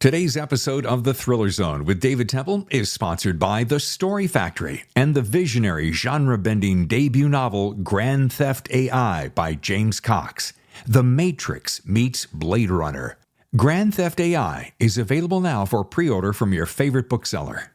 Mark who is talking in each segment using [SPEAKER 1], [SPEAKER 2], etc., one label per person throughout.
[SPEAKER 1] Today's episode of The Thriller Zone with David Temple is sponsored by The Story Factory and the visionary genre-bending debut novel Grand Theft AI by James Cox. The Matrix meets Blade Runner. Grand Theft AI is available now for pre-order from your favorite bookseller.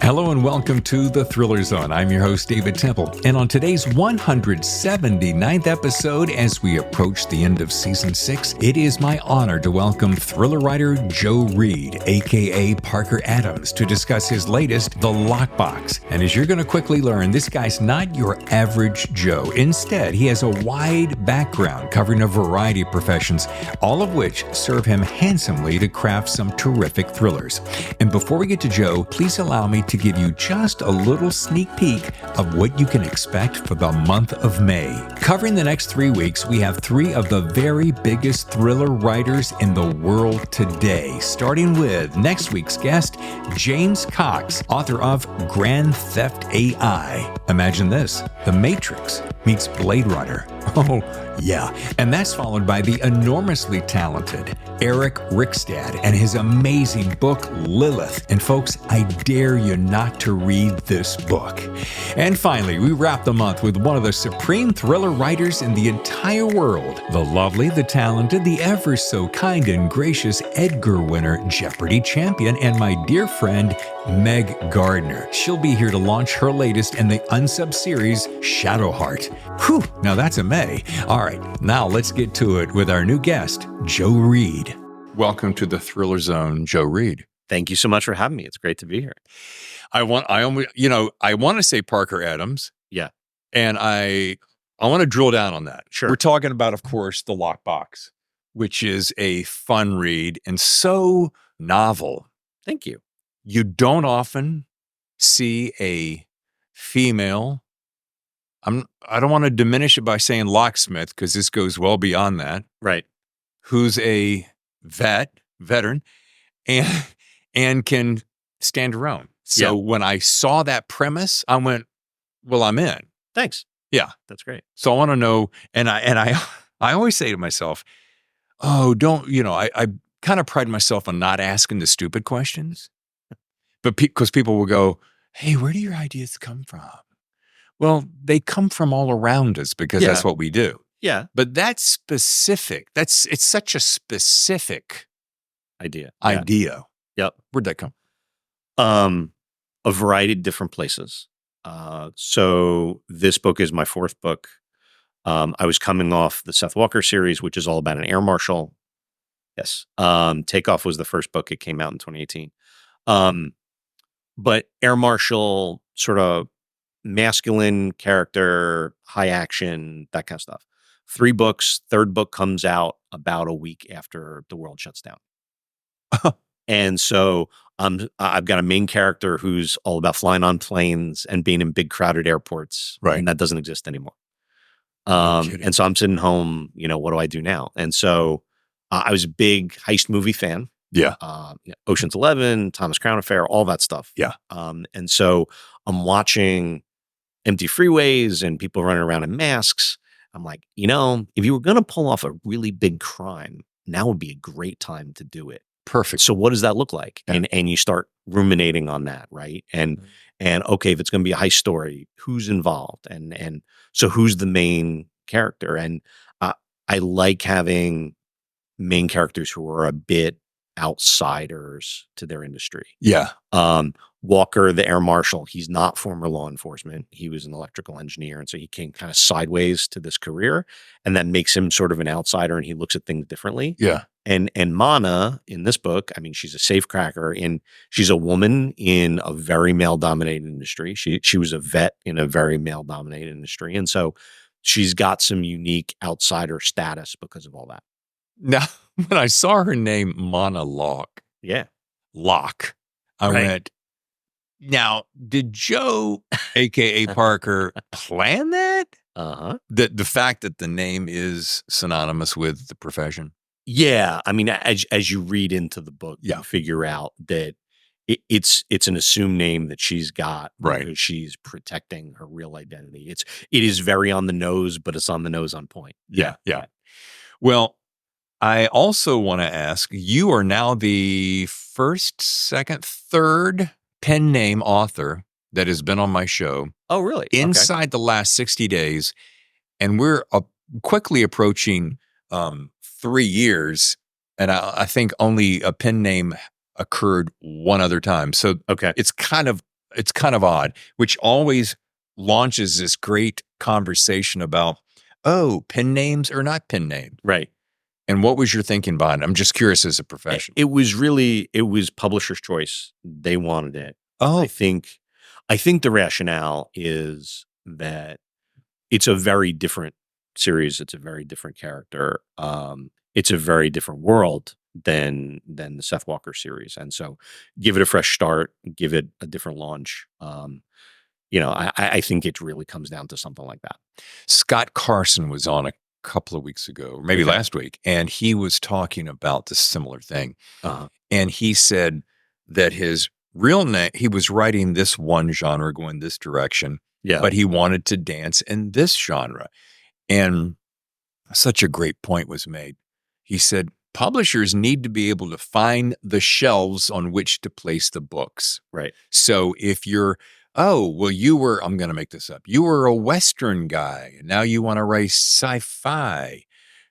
[SPEAKER 1] Hello and welcome to The Thriller Zone. I'm your host, David Temple. And on today's 179th episode, as we approach the end of Season 6, it is my honor to welcome thriller writer Joe Reid, a.k.a. Parker Adams, to discuss his latest, The Lockbox. And as you're going to quickly learn, this guy's not your average Joe. Instead, he has a wide background covering a variety of professions, all of which serve him handsomely to craft some terrific thrillers. And before we get to Joe, please allow me to give you just a little sneak peek of what you can expect for the month of May. Covering the next 3 weeks, we have 3 of the very biggest thriller writers in the world today, starting with next week's guest, James Cox, author of Grand Theft AI. Imagine this, The Matrix meets Blade Runner. Oh, yeah. And that's followed by the enormously talented Eric Rickstad and his amazing book, Lilith. And folks, I dare you not to read this book. And finally, we wrap the month with one of the supreme thriller writers in the entire world, the lovely, the talented, the ever so kind and gracious Edgar winner, Jeopardy champion, and my dear friend, Meg Gardner. She'll be here to launch her latest in the unsub series, Shadowheart. Whew, now that's a May. All right, now let's get to it with our new guest, Joe Reid. Welcome to the Thriller Zone, Joe Reid.
[SPEAKER 2] Thank you so much for having me. It's great to be here.
[SPEAKER 1] I want to say Parker Adams.
[SPEAKER 2] Yeah.
[SPEAKER 1] And I want to drill down on that.
[SPEAKER 2] Sure.
[SPEAKER 1] We're talking about, of course, The Lockbox, which is a fun read and so novel.
[SPEAKER 2] Thank you.
[SPEAKER 1] You don't often see a female, I don't want to diminish it by saying locksmith, because this goes well beyond that.
[SPEAKER 2] Right.
[SPEAKER 1] Who's a veteran, and can stand her own. So when I saw that premise, I went, well, I'm in.
[SPEAKER 2] Thanks.
[SPEAKER 1] Yeah.
[SPEAKER 2] That's great.
[SPEAKER 1] So I want to know, and I always say to myself, oh, I kind of pride myself on not asking the stupid questions. But because people will go, hey, where do your ideas come from? Well, they come from all around us because that's what we do.
[SPEAKER 2] Yeah.
[SPEAKER 1] But that's specific. It's such a specific
[SPEAKER 2] idea.
[SPEAKER 1] Yep. Where'd that come?
[SPEAKER 2] A variety of different places. So this book is my 4th book. I was coming off the Seth Walker series, which is all about an air marshal. Yes. Takeoff was the first book. It came out in 2018. But air marshal, sort of masculine character, high action, that kind of stuff. 3 books. 3rd book comes out about a week after the world shuts down. And so I've got a main character who's all about flying on planes and being in big crowded airports.
[SPEAKER 1] Right.
[SPEAKER 2] And that doesn't exist anymore.
[SPEAKER 1] No
[SPEAKER 2] And so I'm sitting home, what do I do now? And so I was a big heist movie fan.
[SPEAKER 1] Yeah.
[SPEAKER 2] Ocean's 11, Thomas Crown Affair, all that stuff.
[SPEAKER 1] Yeah.
[SPEAKER 2] And so I'm watching empty freeways and people running around in masks. I'm like, if you were going to pull off a really big crime, now would be a great time to do it.
[SPEAKER 1] Perfect.
[SPEAKER 2] So what does that look like?
[SPEAKER 1] Yeah.
[SPEAKER 2] And you start ruminating on that, right? And okay, if it's going to be a heist story, who's involved? And so who's the main character? And I like having main characters who are a bit outsiders to their industry.
[SPEAKER 1] Yeah.
[SPEAKER 2] Walker, the air marshal, he's not former law enforcement. He was an electrical engineer. And so he came kind of sideways to this career, and that makes him sort of an outsider, and he looks at things differently.
[SPEAKER 1] Yeah.
[SPEAKER 2] And Monna in this book, I mean, she's a safecracker, and she's a woman in a very male-dominated industry. She was a vet in a very male-dominated industry. And so she's got some unique outsider status because of all that.
[SPEAKER 1] Now, when I saw her name, Monna Locke, I went, now, did Joe, a.k.a. Parker, plan that?
[SPEAKER 2] Uh-huh.
[SPEAKER 1] The fact that the name is synonymous with the profession?
[SPEAKER 2] Yeah. I mean, as you read into the book, you figure out that it's an assumed name that she's got,
[SPEAKER 1] right?
[SPEAKER 2] Because she's protecting her real identity. It is very on the nose, but it's on the nose on point.
[SPEAKER 1] Yeah. Well, I also want to ask, you are now the first, second, third pen name author that has been on my show
[SPEAKER 2] Oh, really? Okay.
[SPEAKER 1] inside the last 60 days. And we're quickly approaching 3 years. And I think only a pen name occurred one other time. So
[SPEAKER 2] Okay.
[SPEAKER 1] it's kind of odd, which always launches this great conversation about, oh, pen names or not pen names.
[SPEAKER 2] Right.
[SPEAKER 1] And what was your thinking behind it? I'm just curious as a professional.
[SPEAKER 2] It was publisher's choice. They wanted it.
[SPEAKER 1] Oh,
[SPEAKER 2] I think the rationale is that it's a very different series. It's a very different character. It's a very different world than the Seth Walker series. And so give it a fresh start, give it a different launch. I think it really comes down to something like that.
[SPEAKER 1] Scott Carson was on a couple of weeks ago, or maybe last week, and he was talking about this similar thing.
[SPEAKER 2] Uh-huh.
[SPEAKER 1] And he said that his real name, he was writing this one genre going this direction,
[SPEAKER 2] Yeah.
[SPEAKER 1] but he wanted to dance in this genre. And such a great point was made. He said, publishers need to be able to find the shelves on which to place the books.
[SPEAKER 2] Right.
[SPEAKER 1] So if you're, oh, well, you were, I'm going to make this up, you were a Western guy, and now you want to write sci-fi.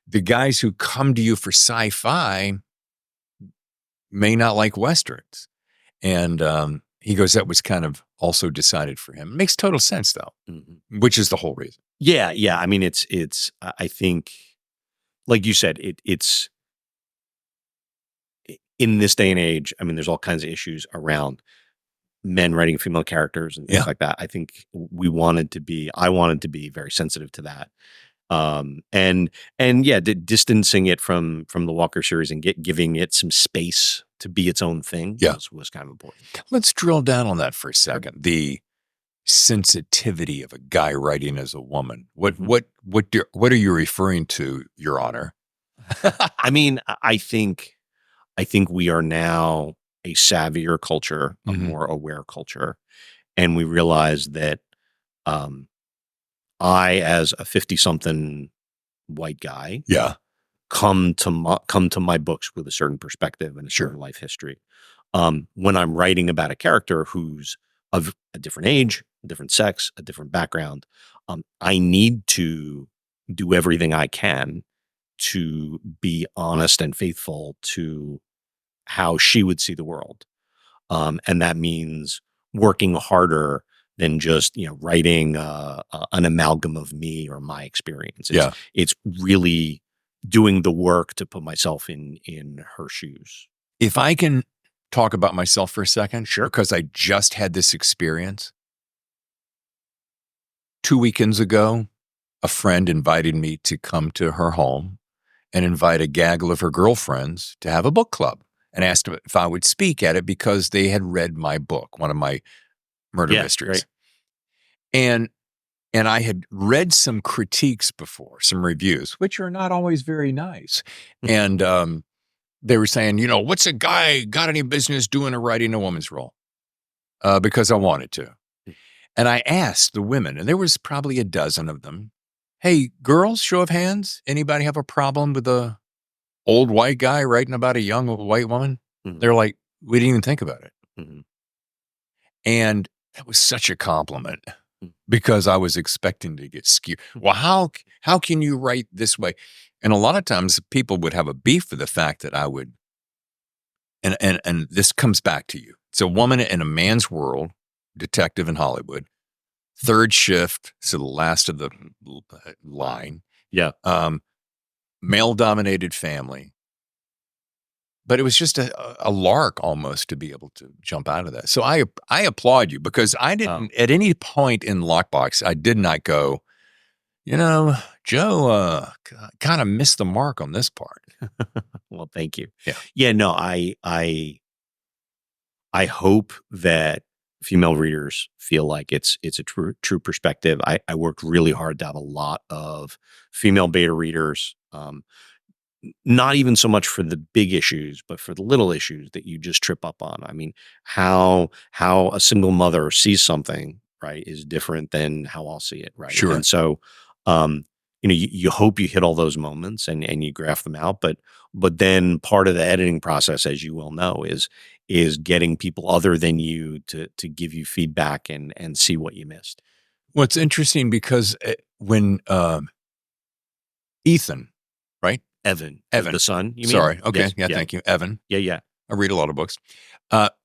[SPEAKER 1] The guys who come to you for sci-fi may not like Westerns. And he goes, that was kind of also decided for him. It makes total sense, though, which is the whole reason.
[SPEAKER 2] Yeah. Yeah. I mean, I think, like you said, it's in this day and age, I mean, there's all kinds of issues around men writing female characters and things like that. I think I wanted to be very sensitive to that. And yeah, distancing it from the Walker series and giving it some space to be its own thing was kind of important.
[SPEAKER 1] Let's drill down on that for a second. The sensitivity of a guy writing as a woman. What are you referring to, Your Honor?
[SPEAKER 2] I mean, I think we are now a savvier culture, a more aware culture, and we realize that I, as a 50-something white guy, come to my books with a certain perspective and a certain life history. When I'm writing about a character who's of a different age, a different sex, a different background, I need to do everything I can to be honest and faithful to how she would see the world. And that means working harder than just, writing an amalgam of me or my experience. It's really doing the work to put myself in her shoes.
[SPEAKER 1] If I can talk about myself for a second, because I just had this experience. 2 weekends ago, a friend invited me to come to her home and invite a gaggle of her girlfriends to have a book club, and asked if I would speak at it because they had read my book, one of my murder mysteries. Right. And I had read some critiques before, some reviews, which are not always very nice. And they were saying, what's a guy got any business doing or writing a woman's role? Because I wanted to. And I asked the women, and there was probably a dozen of them, hey, girls, show of hands, anybody have a problem with a old white guy writing about a young white woman? They're like, we didn't even think about it. And that was such a compliment because I was expecting to get skewered. Well, how can you write this way? And a lot of times people would have a beef with the fact that I would, and this comes back to you. It's a woman in a man's world, detective in Hollywood, third shift, so the last of the line.
[SPEAKER 2] Yeah.
[SPEAKER 1] Male-dominated family. But it was just a lark almost to be able to jump out of that. So I applaud you because I didn't, at any point in Lockbox, I did not go, Joe kind of missed the mark on this part.
[SPEAKER 2] Well, thank you.
[SPEAKER 1] Yeah.
[SPEAKER 2] Yeah, no, I hope that female readers feel like it's a true perspective. I worked really hard to have a lot of female beta readers, not even so much for the big issues, but for the little issues that you just trip up on. I mean, how a single mother sees something, right, is different than how I'll see it, right?
[SPEAKER 1] Sure.
[SPEAKER 2] And so, you hope you hit all those moments and you graph them out, but then part of the editing process, as you well know, is getting people other than you to give you feedback and see what you missed.
[SPEAKER 1] Well, it's interesting because when Ethan, right?
[SPEAKER 2] Evan,
[SPEAKER 1] Evan.
[SPEAKER 2] the son, you mean?
[SPEAKER 1] Sorry. Okay.
[SPEAKER 2] Yes.
[SPEAKER 1] Yeah, thank you. Evan.
[SPEAKER 2] Yeah.
[SPEAKER 1] I read a lot of books.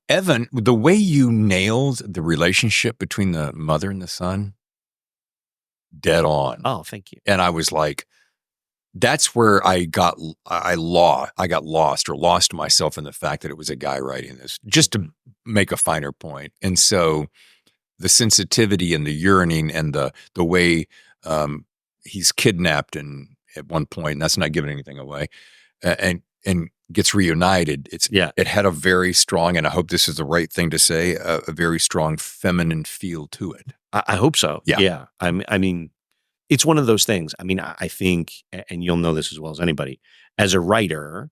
[SPEAKER 1] Evan, the way you nailed the relationship between the mother and the son, dead on.
[SPEAKER 2] Oh, thank you.
[SPEAKER 1] And I was like, that's where I got lost or lost myself in the fact that it was a guy writing this, just to make a finer point. And so the sensitivity and the yearning and the way he's kidnapped and at one point, and that's not giving anything away, and gets reunited. It had a very strong, and I hope this is the right thing to say, a very strong feminine feel to it.
[SPEAKER 2] I hope so. Yeah. I mean, it's one of those things. I mean, I think, and you'll know this as well as anybody, as a writer,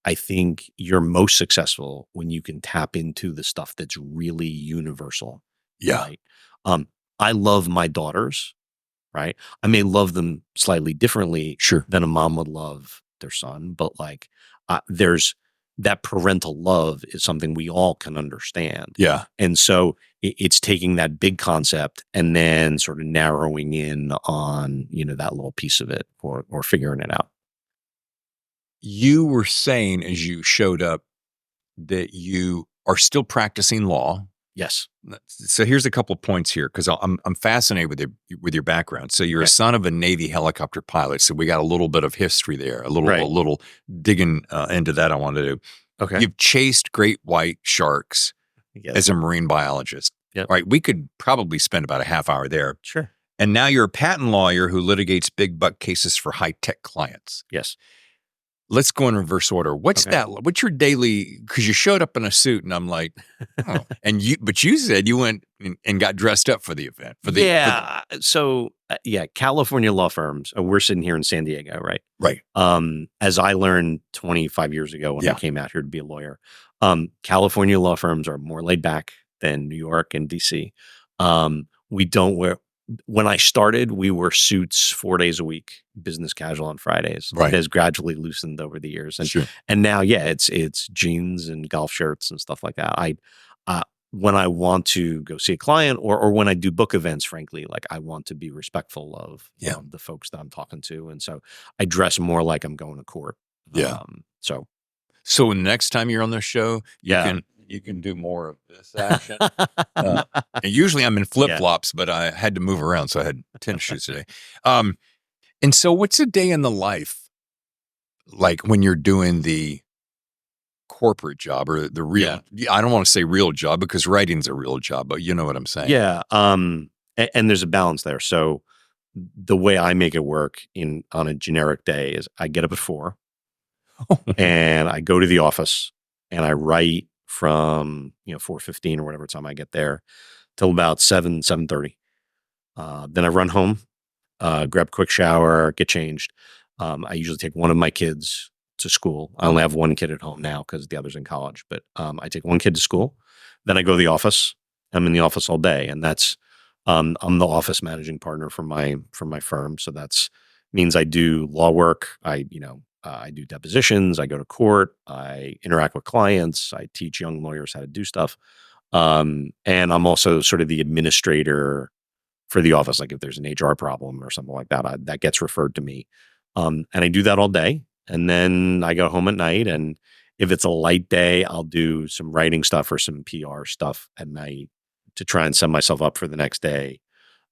[SPEAKER 2] I think you're most successful when you can tap into the stuff that's really universal.
[SPEAKER 1] Yeah.
[SPEAKER 2] Right? I love my daughters, right? I may love them slightly differently than a mom would love their son, but like there's that parental love is something we all can understand.
[SPEAKER 1] Yeah.
[SPEAKER 2] And so it's taking that big concept and then sort of narrowing in on, that little piece of it or figuring it out.
[SPEAKER 1] You were saying as you showed up that you are still practicing law.
[SPEAKER 2] Yes.
[SPEAKER 1] So here's a couple of points here because I'm fascinated with your background. So you're a son of a Navy helicopter pilot. So we got a little bit of history there, a little digging into that I want to do.
[SPEAKER 2] Okay.
[SPEAKER 1] You've chased great white sharks as a marine biologist.
[SPEAKER 2] Yep.
[SPEAKER 1] Right. We could probably spend about a half hour there.
[SPEAKER 2] Sure.
[SPEAKER 1] And now you're a patent lawyer who litigates big buck cases for high-tech clients.
[SPEAKER 2] Yes.
[SPEAKER 1] Let's go in reverse order. What's that? What's your daily? Because you showed up in a suit, and I'm like, oh. But you said you went and got dressed up for the event.
[SPEAKER 2] So California law firms. We're sitting here in San Diego, right?
[SPEAKER 1] Right.
[SPEAKER 2] As I learned 25 years ago when I came out here to be a lawyer, California law firms are more laid back than New York and DC. We don't wear. When I started, we wore suits 4 days a week, business casual on Fridays.
[SPEAKER 1] Right.
[SPEAKER 2] It has gradually loosened over the years. And
[SPEAKER 1] Sure.
[SPEAKER 2] and now, it's jeans and golf shirts and stuff like that. When I want to go see a client or when I do book events, frankly, like I want to be respectful of the folks that I'm talking to. And so I dress more like I'm going to court.
[SPEAKER 1] Yeah.
[SPEAKER 2] So
[SPEAKER 1] next time you're on the show, you can do more of this action. And usually I'm in flip-flops, but I had to move around, so I had tennis shoes today. And so what's a day in the life like when you're doing the corporate job or the real, I don't want to say real job because writing's a real job, but you know what I'm saying.
[SPEAKER 2] Yeah. And there's a balance there. So the way I make it work on a generic day is I get up at 4 and I go to the office and I write from 4:15 or whatever time I get there till about 7:30. Then I run home, grab a quick shower, get changed. I usually take one of my kids to school. I only have one kid at home now because the other's in college, but I take one kid to school. Then I go to the office. I'm in the office all day, and that's I'm the office managing partner for my firm. So that's means I do law work. I do depositions. I go to court. I interact with clients. I teach young lawyers how to do stuff. And I'm also sort of the administrator for the office. Like if there's an HR problem or something like that, that gets referred to me. And I do that all day. And then I go home at night. And if it's a light day, I'll do some writing stuff or some PR stuff at night to try and set myself up for the next day.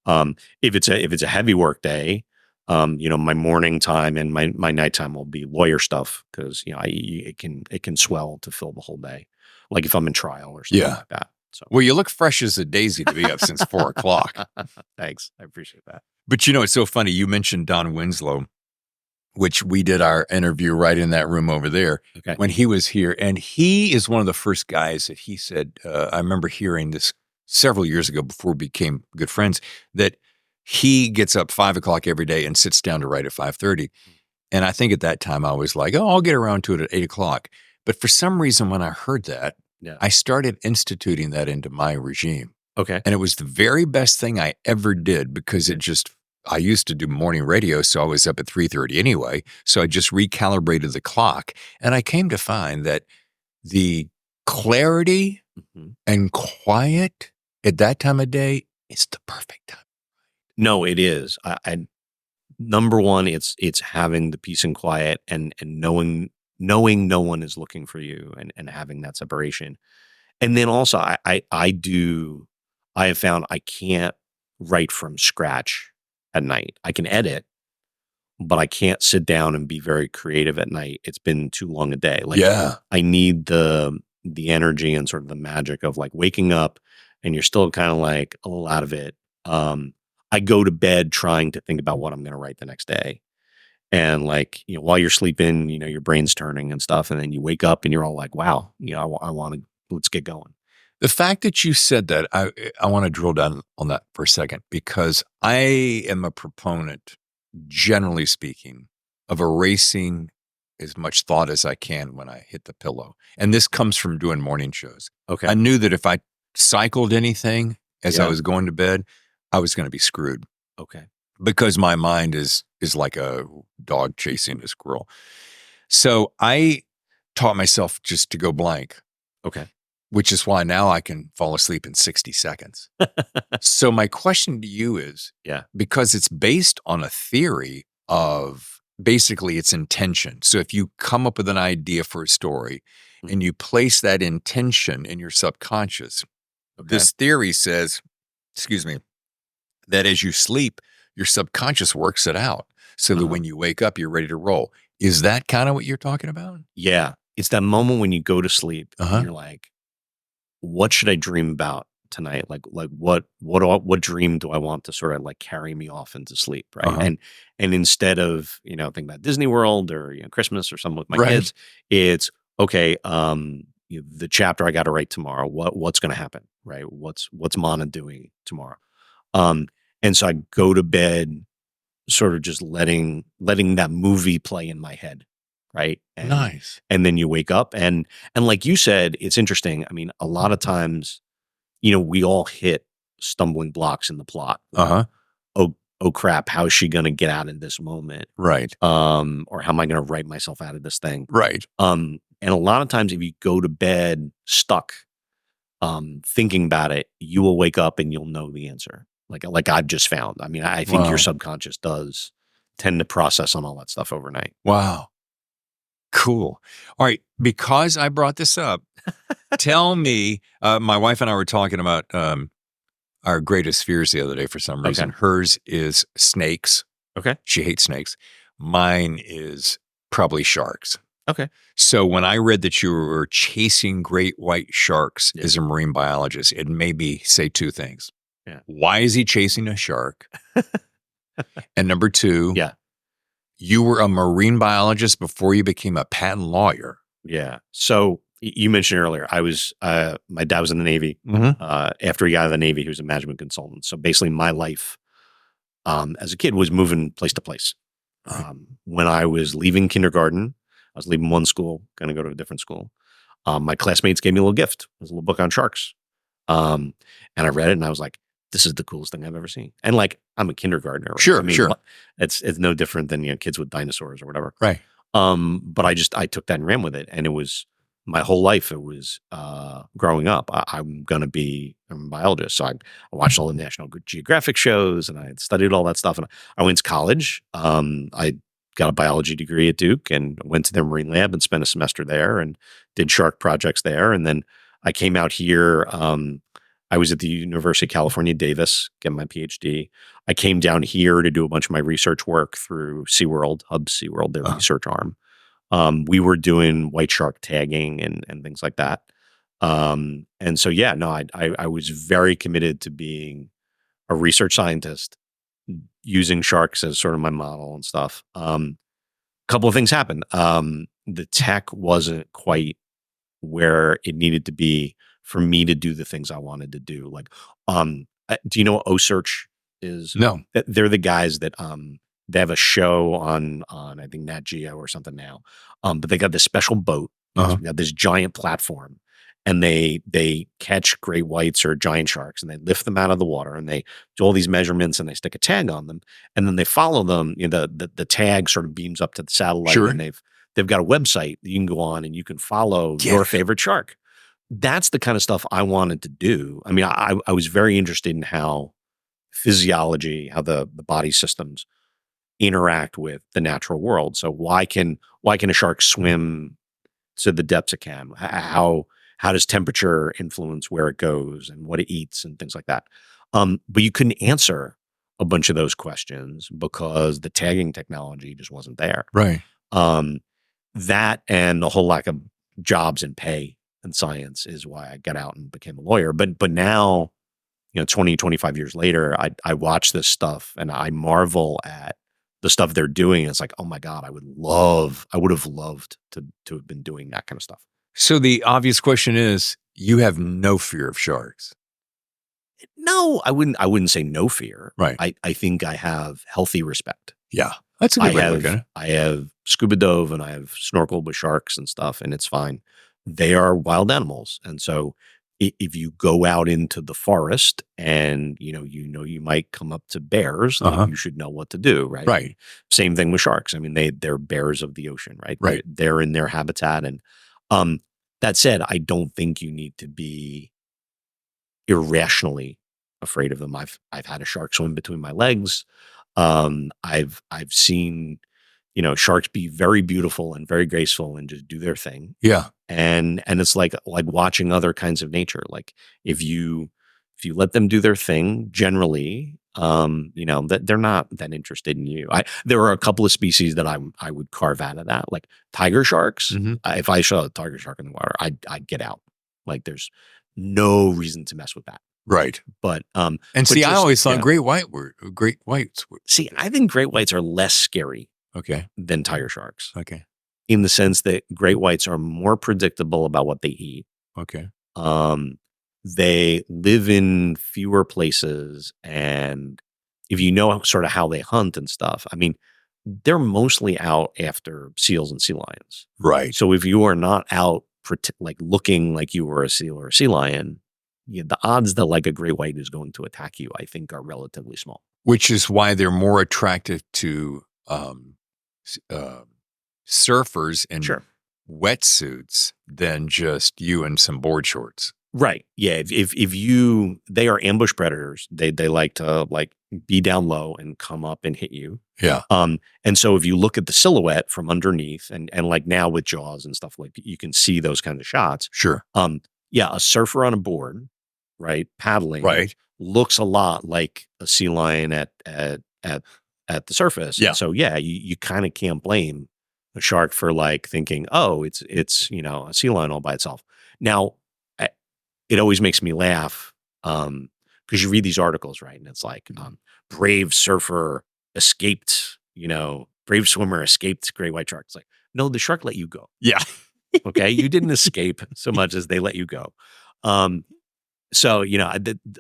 [SPEAKER 2] If it's a heavy work day, my morning time and my nighttime will be lawyer stuff because it can swell to fill the whole day, like if I'm in trial or something like that. So
[SPEAKER 1] well, you look fresh as a daisy to be up since 4:00.
[SPEAKER 2] Thanks, I appreciate that.
[SPEAKER 1] But it's so funny. You mentioned Don Winslow, which we did our interview right in that room over there when he was here, and he is one of the first guys that he said. I remember hearing this several years ago before we became good friends that. He gets up 5:00 every day and sits down to write at 5:30. And I think at that time I was like, I'll get around to it at 8:00. But for some reason, when I heard that, I started instituting that into my regime.
[SPEAKER 2] Okay.
[SPEAKER 1] And it was the very best thing I ever did because it just I used to do morning radio, so I was up at 3:30 anyway. So I just recalibrated the clock, and I came to find that the clarity
[SPEAKER 2] Mhm.
[SPEAKER 1] and quiet at that time of day is the perfect time.
[SPEAKER 2] No, it is. I number one, it's having the peace and quiet and knowing no one is looking for you and having that separation. And then also I have found I can't write from scratch at night. I can edit, but I can't sit down and be very creative at night. It's been too long a day. Like
[SPEAKER 1] Yeah.
[SPEAKER 2] I need the energy and sort of the magic of like waking up and you're still kind of like a little out of it. I go to bed trying to think about what I'm going to write the next day. And like, while you're sleeping, your brain's turning and stuff. And then you wake up and you're all like, wow, I want to, let's get going.
[SPEAKER 1] The fact that you said that, I want to drill down on that for a second, because I am a proponent, generally speaking, of erasing as much thought as I can when I hit the pillow. And this comes from doing morning shows.
[SPEAKER 2] Okay.
[SPEAKER 1] I knew that if I cycled anything as I
[SPEAKER 2] Yeah.
[SPEAKER 1] was going to bed, I was going to be screwed,
[SPEAKER 2] Okay.
[SPEAKER 1] because my mind is like a dog chasing a squirrel. So I taught myself just to go blank,
[SPEAKER 2] Okay.
[SPEAKER 1] which is why now I can fall asleep in 60 seconds. So my question to you is,
[SPEAKER 2] Yeah.
[SPEAKER 1] because it's based on a theory of basically its intention. So if you come up with an idea for a story and you place that intention in your subconscious,
[SPEAKER 2] Okay.
[SPEAKER 1] this theory says, excuse me, that as you sleep, your subconscious works it out so that when you wake up, you're ready to roll. Is that kind of what you're talking about?
[SPEAKER 2] Yeah. It's that moment when you go to sleep
[SPEAKER 1] Uh-huh.
[SPEAKER 2] and you're like, what should I dream about tonight? Like what dream do I want to sort of like carry me off into sleep? Right.
[SPEAKER 1] Uh-huh.
[SPEAKER 2] And instead of, thinking about Disney World or, Christmas or something with my
[SPEAKER 1] Right.
[SPEAKER 2] kids, it's okay. The chapter I got to write tomorrow, what's going to happen? Right. What's Monna doing tomorrow? And so I go to bed sort of just letting that movie play in my head, right? And
[SPEAKER 1] Nice.
[SPEAKER 2] and then you wake up and like you said, it's interesting. I mean, a lot of times, we all hit stumbling blocks in the plot.
[SPEAKER 1] Uh-huh.
[SPEAKER 2] Oh crap, how is she gonna get out of this moment?
[SPEAKER 1] Right.
[SPEAKER 2] Or how am I gonna write myself out of this thing?
[SPEAKER 1] Right.
[SPEAKER 2] And a lot of times if you go to bed stuck, thinking about it, you will wake up and you'll know the answer. Like I've just found. I mean, I think your
[SPEAKER 1] Wow.
[SPEAKER 2] subconscious does tend to process on all that stuff overnight.
[SPEAKER 1] Wow. Cool. All right. Because I brought this up, tell me, my wife and I were talking about our greatest fears the other day for some reason.
[SPEAKER 2] Okay.
[SPEAKER 1] Hers is snakes.
[SPEAKER 2] Okay.
[SPEAKER 1] She hates snakes. Mine is probably sharks.
[SPEAKER 2] Okay.
[SPEAKER 1] So when I read that you were chasing great white sharks
[SPEAKER 2] Yeah.
[SPEAKER 1] as a marine biologist, it made me say two things.
[SPEAKER 2] Yeah.
[SPEAKER 1] Why is he chasing a shark? And number two,
[SPEAKER 2] Yeah.
[SPEAKER 1] you were a marine biologist before you became a patent lawyer.
[SPEAKER 2] Yeah. So you mentioned earlier, I was my dad was in the Navy.
[SPEAKER 1] Mm-hmm.
[SPEAKER 2] After he got out of the Navy, he was a management consultant. So basically my life as a kid was moving place to place. When I was leaving kindergarten, I was leaving one school, going to go to a different school. My classmates gave me a little gift. It was a little book on sharks. And I read it and I was like, this is the coolest thing I've ever seen. And like, I'm a kindergartner. Right?
[SPEAKER 1] Sure,
[SPEAKER 2] I mean,
[SPEAKER 1] sure.
[SPEAKER 2] It's no different than, kids with dinosaurs or whatever.
[SPEAKER 1] Right.
[SPEAKER 2] But I took that and ran with it. And it was my whole life. It was, growing up, I'm going to be a biologist. So I watched all the National Geographic shows and I had studied all that stuff. And I went to college. I got a biology degree at Duke and went to their marine lab and spent a semester there and did shark projects there. And then I came out here. I was at the University of California, Davis, getting my PhD. I came down here to do a bunch of my research work through SeaWorld, Hub SeaWorld, their research arm. We were doing white shark tagging and things like that. And so, yeah, no, I was very committed to being a research scientist, using sharks as sort of my model and stuff. Couple of things happened. The tech wasn't quite where it needed to be for me to do the things I wanted to do. Like, do you know what O-Search is?
[SPEAKER 1] No.
[SPEAKER 2] They're the guys that they have a show on I think Nat Geo or something now. But they got this special boat.
[SPEAKER 1] Uh-huh.
[SPEAKER 2] They got this giant platform, and they catch great whites or giant sharks, and they lift them out of the water, and they do all these measurements, and they stick a tag on them, and then they follow them. The tag sort of beams up to the satellite,
[SPEAKER 1] Sure.
[SPEAKER 2] and they've got a website that you can go on and you can follow your favorite shark. That's the kind of stuff I wanted to do. I mean, I was very interested in how physiology, how the body systems interact with the natural world. So why can a shark swim to the depths it can? How does temperature influence where it goes and what it eats and things like that? But you couldn't answer a bunch of those questions because the tagging technology just wasn't there.
[SPEAKER 1] Right.
[SPEAKER 2] That and the whole lack of jobs and pay in science is why I got out and became a lawyer. But now, 20, 25 years later, I watch this stuff and I marvel at the stuff they're doing. It's like, oh my God, I would have loved to have been doing that kind of stuff.
[SPEAKER 1] So the obvious question is, you have no fear of sharks.
[SPEAKER 2] No, I wouldn't say no fear.
[SPEAKER 1] Right.
[SPEAKER 2] I think I have healthy respect.
[SPEAKER 1] Yeah. That's a good way to look at it.
[SPEAKER 2] I have scuba dove and I have snorkeled with sharks and stuff, and it's fine. They are wild animals. And so if you go out into the forest and you might come up to bears, then you should know what to do, right?
[SPEAKER 1] Right.
[SPEAKER 2] Same thing with sharks. I mean, they're bears of the ocean, right?
[SPEAKER 1] Right.
[SPEAKER 2] They're in their habitat. And that said, I don't think you need to be irrationally afraid of them. I've had a shark swim between my legs. I've seen sharks be very beautiful and very graceful and just do their thing.
[SPEAKER 1] Yeah.
[SPEAKER 2] And it's like watching other kinds of nature. Like if you let them do their thing, generally, that they're not that interested in you. There are a couple of species that I would carve out of that, like tiger sharks.
[SPEAKER 1] Mhm.
[SPEAKER 2] If I saw a tiger shark in the water, I'd get out. Like there's no reason to mess with that.
[SPEAKER 1] Right.
[SPEAKER 2] But
[SPEAKER 1] I always thought great whites were.
[SPEAKER 2] See, I think great whites are less scary
[SPEAKER 1] Okay.
[SPEAKER 2] than tiger sharks.
[SPEAKER 1] Okay.
[SPEAKER 2] In the sense that great whites are more predictable about what they eat.
[SPEAKER 1] Okay.
[SPEAKER 2] They live in fewer places, and if you know sort of how they hunt and stuff, I mean, they're mostly out after seals and sea lions.
[SPEAKER 1] Right.
[SPEAKER 2] So if you are not out looking like you were a seal or a sea lion, the odds that like a great white is going to attack you, I think, are relatively small.
[SPEAKER 1] Which is why they're more attractive to surfers in wetsuits than just you in some board shorts.
[SPEAKER 2] Right. Yeah. They are ambush predators. They like to be down low and come up and hit you.
[SPEAKER 1] Yeah.
[SPEAKER 2] And so if you look at the silhouette from underneath and like now with Jaws and stuff, like you can see those kinds of shots.
[SPEAKER 1] Sure.
[SPEAKER 2] Yeah. A surfer on a board, right, paddling,
[SPEAKER 1] right,
[SPEAKER 2] looks a lot like a sea lion at the surface.
[SPEAKER 1] Yeah.
[SPEAKER 2] And so yeah, you kind of can't blame a shark for thinking, oh, it's a sea lion all by itself. Now, it always makes me laugh because you read these articles, right? And it's like brave surfer escaped, brave swimmer escaped great white shark. It's like, no, the shark let you go.
[SPEAKER 1] Yeah.
[SPEAKER 2] Okay. You didn't escape so much as they let you go. So,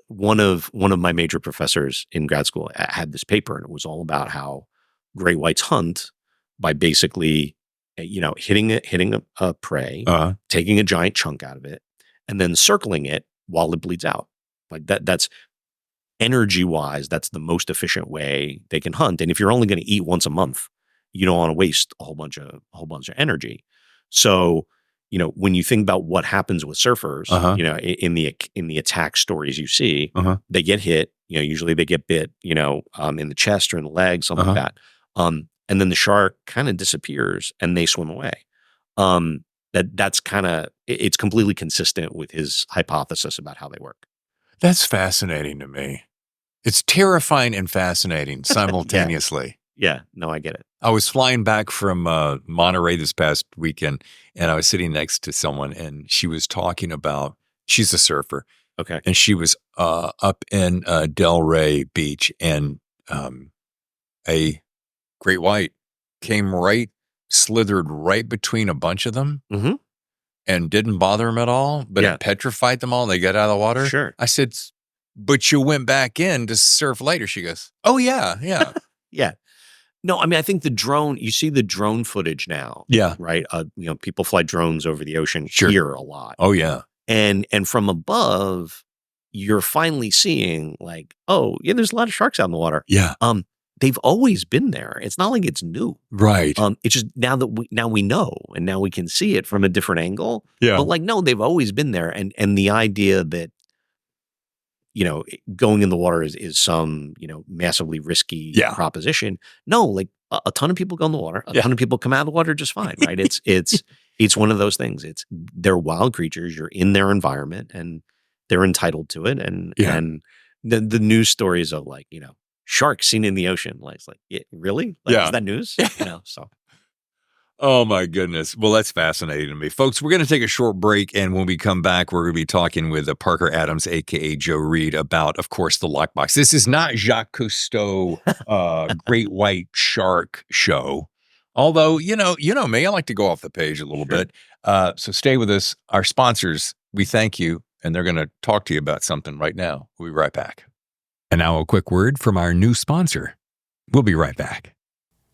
[SPEAKER 2] one of my major professors in grad school had this paper, and it was all about how great whites hunt by basically, hitting a prey, taking a giant chunk out of it, and then circling it while it bleeds out. Like that's energy wise, that's the most efficient way they can hunt. And if you're only going to eat once a month, you don't want to waste a whole bunch of energy. So, when you think about what happens with surfers, in the attack stories you see, they get hit, usually they get bit, in the chest or in the leg, something like that. And then the shark kind of disappears and they swim away. That's kind of, it's completely consistent with his hypothesis about how they work.
[SPEAKER 1] That's fascinating to me. It's terrifying and fascinating simultaneously.
[SPEAKER 2] Yeah, no, I get it.
[SPEAKER 1] I was flying back from Monterey this past weekend, and I was sitting next to someone, and she was talking about, she's a surfer.
[SPEAKER 2] Okay.
[SPEAKER 1] And she was up in Delray Beach, and a great white came slithered right between a bunch of them and didn't bother them at all, but it petrified them all. They got out of the water.
[SPEAKER 2] Sure.
[SPEAKER 1] I said, but you went back in to surf later. She goes, oh, yeah.
[SPEAKER 2] Yeah. No, I mean, I think you see the drone footage now.
[SPEAKER 1] Yeah.
[SPEAKER 2] Right. People fly drones over the ocean here a lot.
[SPEAKER 1] Oh, yeah.
[SPEAKER 2] And from above, you're finally seeing like, oh, yeah, there's a lot of sharks out in the water.
[SPEAKER 1] Yeah.
[SPEAKER 2] They've always been there. It's not like it's new.
[SPEAKER 1] Right.
[SPEAKER 2] It's just now we know, and now we can see it from a different angle.
[SPEAKER 1] Yeah.
[SPEAKER 2] But like, no, they've always been there. And the idea that, going in the water is some, massively risky
[SPEAKER 1] Yeah.
[SPEAKER 2] proposition. No, like a ton of people go in the water. A
[SPEAKER 1] Yeah.
[SPEAKER 2] ton of people come out of the water just fine, right? It's one of those things. They're wild creatures. You're in their environment, and they're entitled to it. And
[SPEAKER 1] Yeah.
[SPEAKER 2] and the news stories of like, sharks seen in the ocean. Like, it's like, really? Like,
[SPEAKER 1] Yeah.
[SPEAKER 2] is that news? So.
[SPEAKER 1] Oh, my goodness. Well, that's fascinating to me. Folks, we're going to take a short break, and when we come back, we're going to be talking with Parker Adams, a.k.a. Joe Reid, about, of course, the Lockbox. This is not Jacques Cousteau, Great White Shark show. Although, you know me, I like to go off the page a little bit. So stay with us. Our sponsors, we thank you, and they're going to talk to you about something right now. We'll be right back. And now a quick word from our new sponsor. We'll be right back.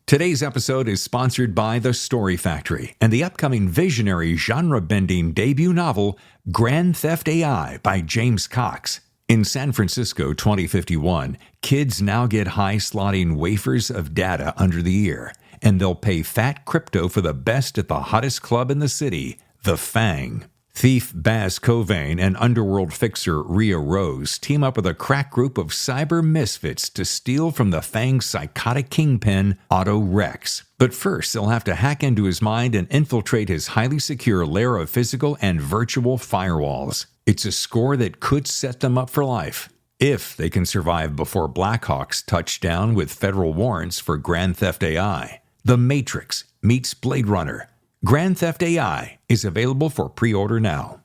[SPEAKER 1] Today's episode is sponsored by The Story Factory and the upcoming visionary genre-bending debut novel, Grand Theft AI by James Cox. In San Francisco 2051, kids now get high-slotting wafers of data under the ear, and they'll pay fat crypto for the best at the hottest club in the city, The Fang. Thief Baz Covain and underworld fixer Rhea Rose team up with a crack group of cyber misfits to steal from the Fang's psychotic kingpin, Otto Rex. But first, they'll have to hack into his mind and infiltrate his highly secure layer of physical and virtual firewalls. It's a score that could set them up for life, if they can survive before Blackhawks touch down with federal warrants for Grand Theft AI. The Matrix meets Blade Runner. Grand Theft AI is available for pre-order now.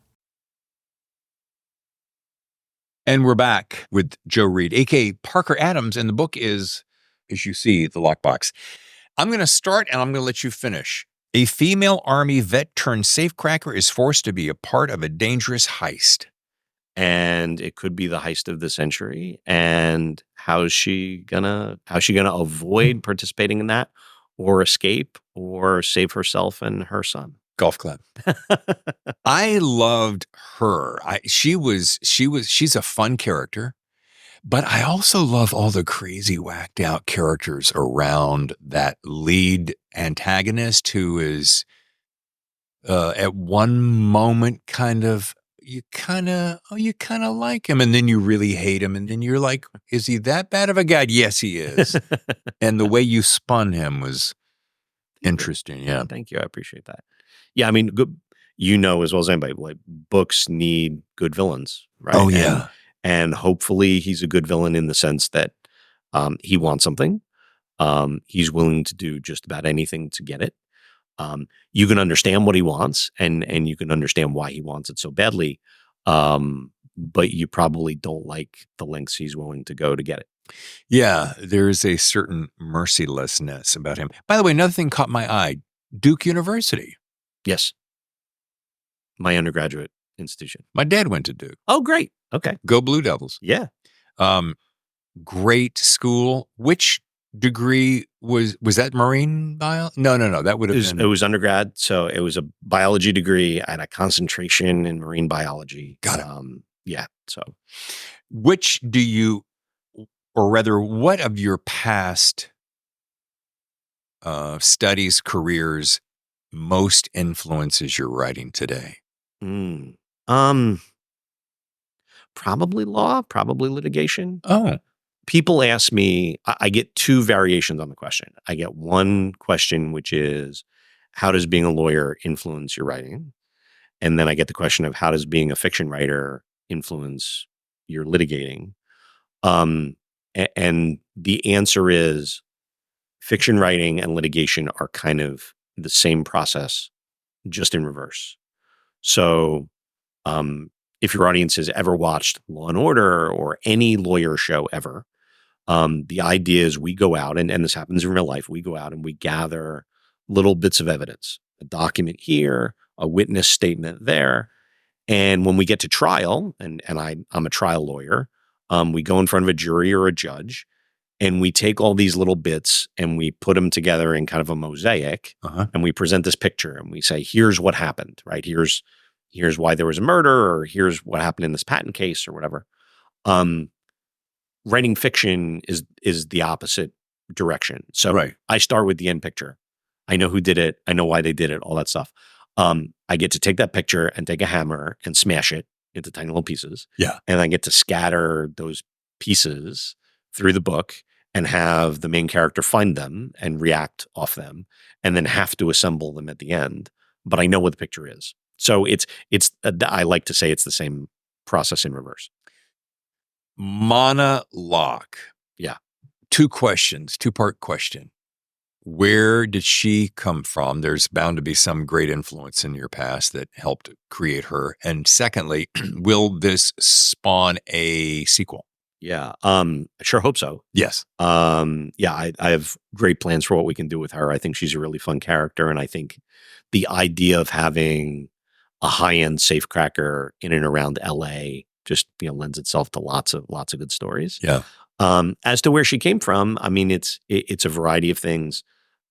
[SPEAKER 1] And we're back with Joe Reid, a.k.a. Parker Adams, and the book is, as you see, The Lockbox. I'm going to start, and I'm going to let you finish. A female Army vet turned safecracker is forced to be a part of a dangerous heist.
[SPEAKER 2] And it could be the heist of the century. And how's she gonna avoid participating in that, or escape, or save herself and her son?
[SPEAKER 1] Golf club. I loved her. She's a fun character, but I also love all the crazy whacked out characters around that lead antagonist who is at one moment you kind of like him, and then you really hate him, and then you're like, is he that bad of a guy? Yes, he is. And the way you spun him was interesting. Yeah.
[SPEAKER 2] Thank you. I appreciate that. Yeah, I mean, good, as well as anybody, like, books need good villains, right?
[SPEAKER 1] Oh, yeah.
[SPEAKER 2] And hopefully he's a good villain in the sense that he wants something. He's willing to do just about anything to get it. You can understand what he wants, and you can understand why he wants it so badly. But you probably don't like the lengths he's willing to go to get it.
[SPEAKER 1] Yeah, there is a certain mercilessness about him. By the way, another thing caught my eye, Duke University.
[SPEAKER 2] Yes. My undergraduate institution.
[SPEAKER 1] My dad went to Duke.
[SPEAKER 2] Oh, great. Okay.
[SPEAKER 1] Go Blue Devils.
[SPEAKER 2] Yeah.
[SPEAKER 1] Great school. Which degree was that marine bio? No. That would have been.
[SPEAKER 2] It was undergrad. So it was a biology degree and a concentration in marine biology.
[SPEAKER 1] Got it.
[SPEAKER 2] Yeah. So
[SPEAKER 1] what of your past studies, careers most influences your writing today?
[SPEAKER 2] Probably law, probably litigation.
[SPEAKER 1] Oh.
[SPEAKER 2] People ask me, I get two variations on the question. I get one question, which is, how does being a lawyer influence your writing? And then I get the question of, how does being a fiction writer influence your litigating? And the answer is, fiction writing and litigation are kind of the same process, just in reverse. So if your audience has ever watched Law and Order or any lawyer show ever, the idea is we go out, and this happens in real life, we go out and we gather little bits of evidence, a document here, a witness statement there. And when we get to trial, and I'm a trial lawyer, we go in front of a jury or a judge, and we take all these little bits and we put them together in kind of a mosaic, and we present this picture and we say, here's what happened, right? Here's here's why there was a murder, or here's what happened in this patent case, or whatever. Writing fiction is the opposite direction. So
[SPEAKER 1] Right.
[SPEAKER 2] I start with the end picture. I know who did it. I know why they did it, all that stuff. I get to take that picture and take a hammer and smash it into tiny little pieces.
[SPEAKER 1] Yeah.
[SPEAKER 2] And I get to scatter those pieces through the book and have the main character find them and react off them, and then have to assemble them at the end. But I know what the picture is. So I like to say it's the same process in reverse.
[SPEAKER 1] Monna Locke.
[SPEAKER 2] Yeah.
[SPEAKER 1] Two-part question. Where did she come from? There's bound to be some great influence in your past that helped create her. And secondly, will this spawn a sequel?
[SPEAKER 2] Yeah. I sure hope so.
[SPEAKER 1] Yes.
[SPEAKER 2] I have great plans for what we can do with her. I think she's a really fun character. And I think the idea of having a high-end safecracker in and around LA just, lends itself to lots of good stories.
[SPEAKER 1] Yeah.
[SPEAKER 2] As to where she came from, I mean, it's a variety of things.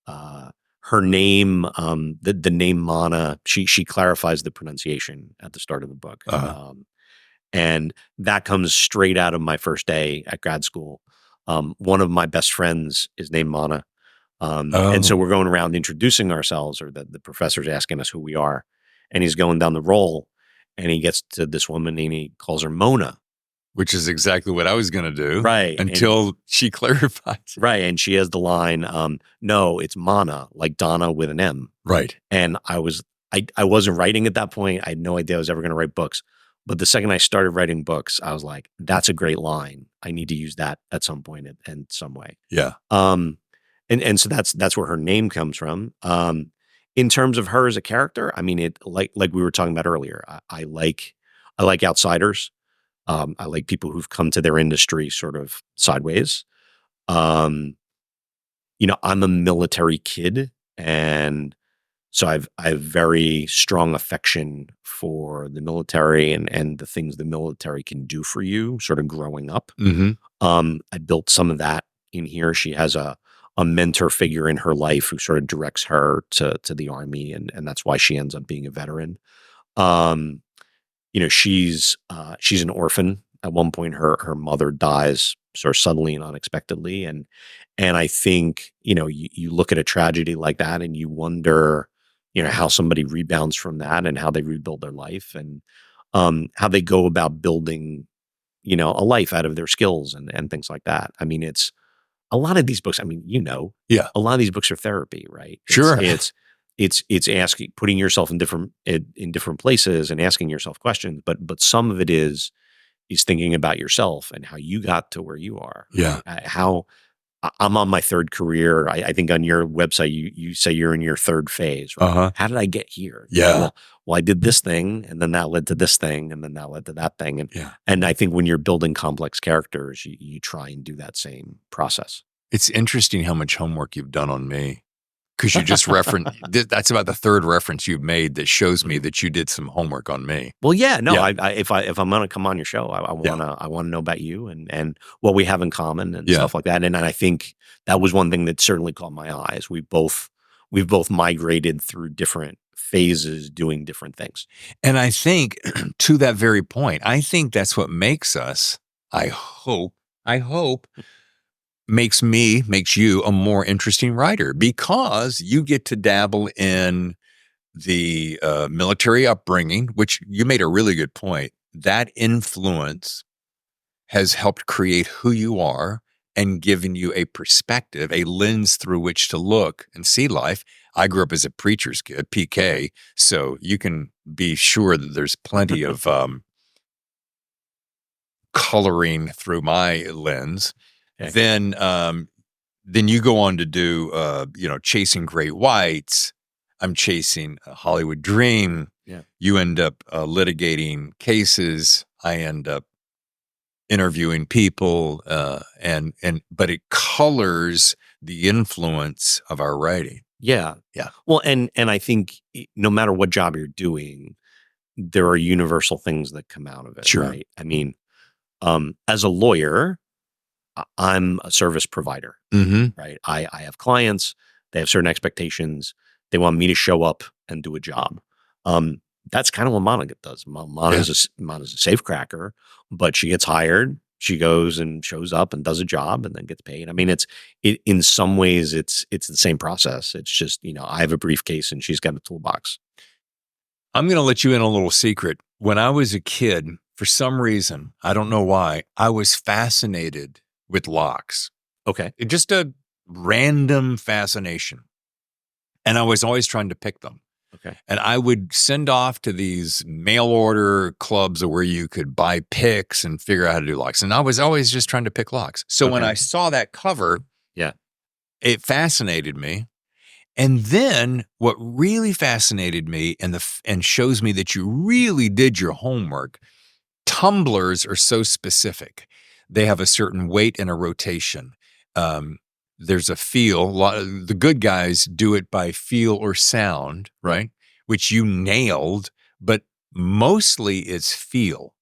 [SPEAKER 2] Her name, the name Monna, she clarifies the pronunciation at the start of the book. And that comes straight out of my first day at grad school. One of my best friends is named Monna. And so we're going around introducing ourselves, or the professor's asking us who we are. And he's going down the roll, and he gets to this woman and he calls her Mona.
[SPEAKER 1] Which is exactly what I was going to do.
[SPEAKER 2] Right.
[SPEAKER 1] Until she clarifies.
[SPEAKER 2] Right. And she has the line, no, it's Monna, like Donna with an M.
[SPEAKER 1] Right.
[SPEAKER 2] And I wasn't writing at that point. I had no idea I was ever going to write books. But the second I started writing books, I was like, that's a great line. I need to use that at some point in some way.
[SPEAKER 1] Yeah.
[SPEAKER 2] And so that's where her name comes from. In terms of her as a character, I mean, it like we were talking about earlier, I like outsiders. I like people who've come to their industry sort of sideways. I'm a military kid, and so I've very strong affection for the military and the things the military can do for you, sort of growing up.
[SPEAKER 1] Mm-hmm.
[SPEAKER 2] I built some of that in here. She has a mentor figure in her life who sort of directs her to the Army, and that's why she ends up being a veteran. She's an orphan. At one point, her mother dies sort of suddenly and unexpectedly, and I think you look at a tragedy like that and you wonder how somebody rebounds from that, and how they rebuild their life, and how they go about building a life out of their skills and things like that. I mean, it's a lot of these books. I mean,
[SPEAKER 1] Yeah.
[SPEAKER 2] a lot of these books are therapy, right?
[SPEAKER 1] Sure.
[SPEAKER 2] It's asking, putting yourself in different places and asking yourself questions, but some of it is thinking about yourself and how you got to where you are.
[SPEAKER 1] Yeah.
[SPEAKER 2] How I'm on my third career. I think on your website you say you're in your third phase. Right?
[SPEAKER 1] Uh-huh.
[SPEAKER 2] How did I get here?
[SPEAKER 1] Yeah.
[SPEAKER 2] Well, I did this thing, and then that led to this thing, and then that led to that thing,
[SPEAKER 1] Yeah.
[SPEAKER 2] and I think when you're building complex characters, you try and do that same process.
[SPEAKER 1] It's interesting how much homework you've done on me, because you just referenced, that's about the third reference you've made that shows me that you did some homework on me.
[SPEAKER 2] Well, yeah, no,
[SPEAKER 1] Yeah.
[SPEAKER 2] if I'm going to come on your show, I want to know about you and what we have in common and stuff like that. And I think that was one thing that certainly caught my eyes. We've both migrated through different phases, doing different things.
[SPEAKER 1] And I think to that very point, I think that's what makes us, I hope, makes you a more interesting writer, because you get to dabble in the military upbringing, which you made a really good point. That influence has helped create who you are and given you a perspective, a lens through which to look and see life. I grew up as a preacher's kid, PK, so you can be sure that there's plenty of coloring through my lens.
[SPEAKER 2] Okay.
[SPEAKER 1] Then you go on to do, Chasing Great Whites. I'm chasing a Hollywood Dream.
[SPEAKER 2] Yeah.
[SPEAKER 1] You end up litigating cases. I end up interviewing people, but it colors the influence of our writing.
[SPEAKER 2] Yeah.
[SPEAKER 1] Yeah.
[SPEAKER 2] Well, and I think no matter what job you're doing, there are universal things that come out of it.
[SPEAKER 1] Sure.
[SPEAKER 2] Right? I mean, as a lawyer, I'm a service provider,
[SPEAKER 1] Mm-hmm.
[SPEAKER 2] right? I have clients, they have certain expectations. They want me to show up and do a job. That's kind of what Monna does. Monna's a safecracker, but she gets hired. She goes and shows up and does a job and then gets paid. I mean, in some ways it's the same process. It's just, I have a briefcase and she's got a toolbox.
[SPEAKER 1] I'm going to let you in a little secret. When I was a kid, for some reason, I don't know why, I was fascinated with locks.
[SPEAKER 2] Okay.
[SPEAKER 1] Just a random fascination. And I was always trying to pick them.
[SPEAKER 2] Okay.
[SPEAKER 1] And I would send off to these mail order clubs where you could buy picks and figure out how to do locks. And I was always just trying to pick locks. So when I saw that cover, it fascinated me. And then what really fascinated me and shows me that you really did your homework, tumblers are so specific. They have a certain weight and a rotation. There's a feel. The good guys do it by feel or sound, right? Which you nailed, but mostly it's feel,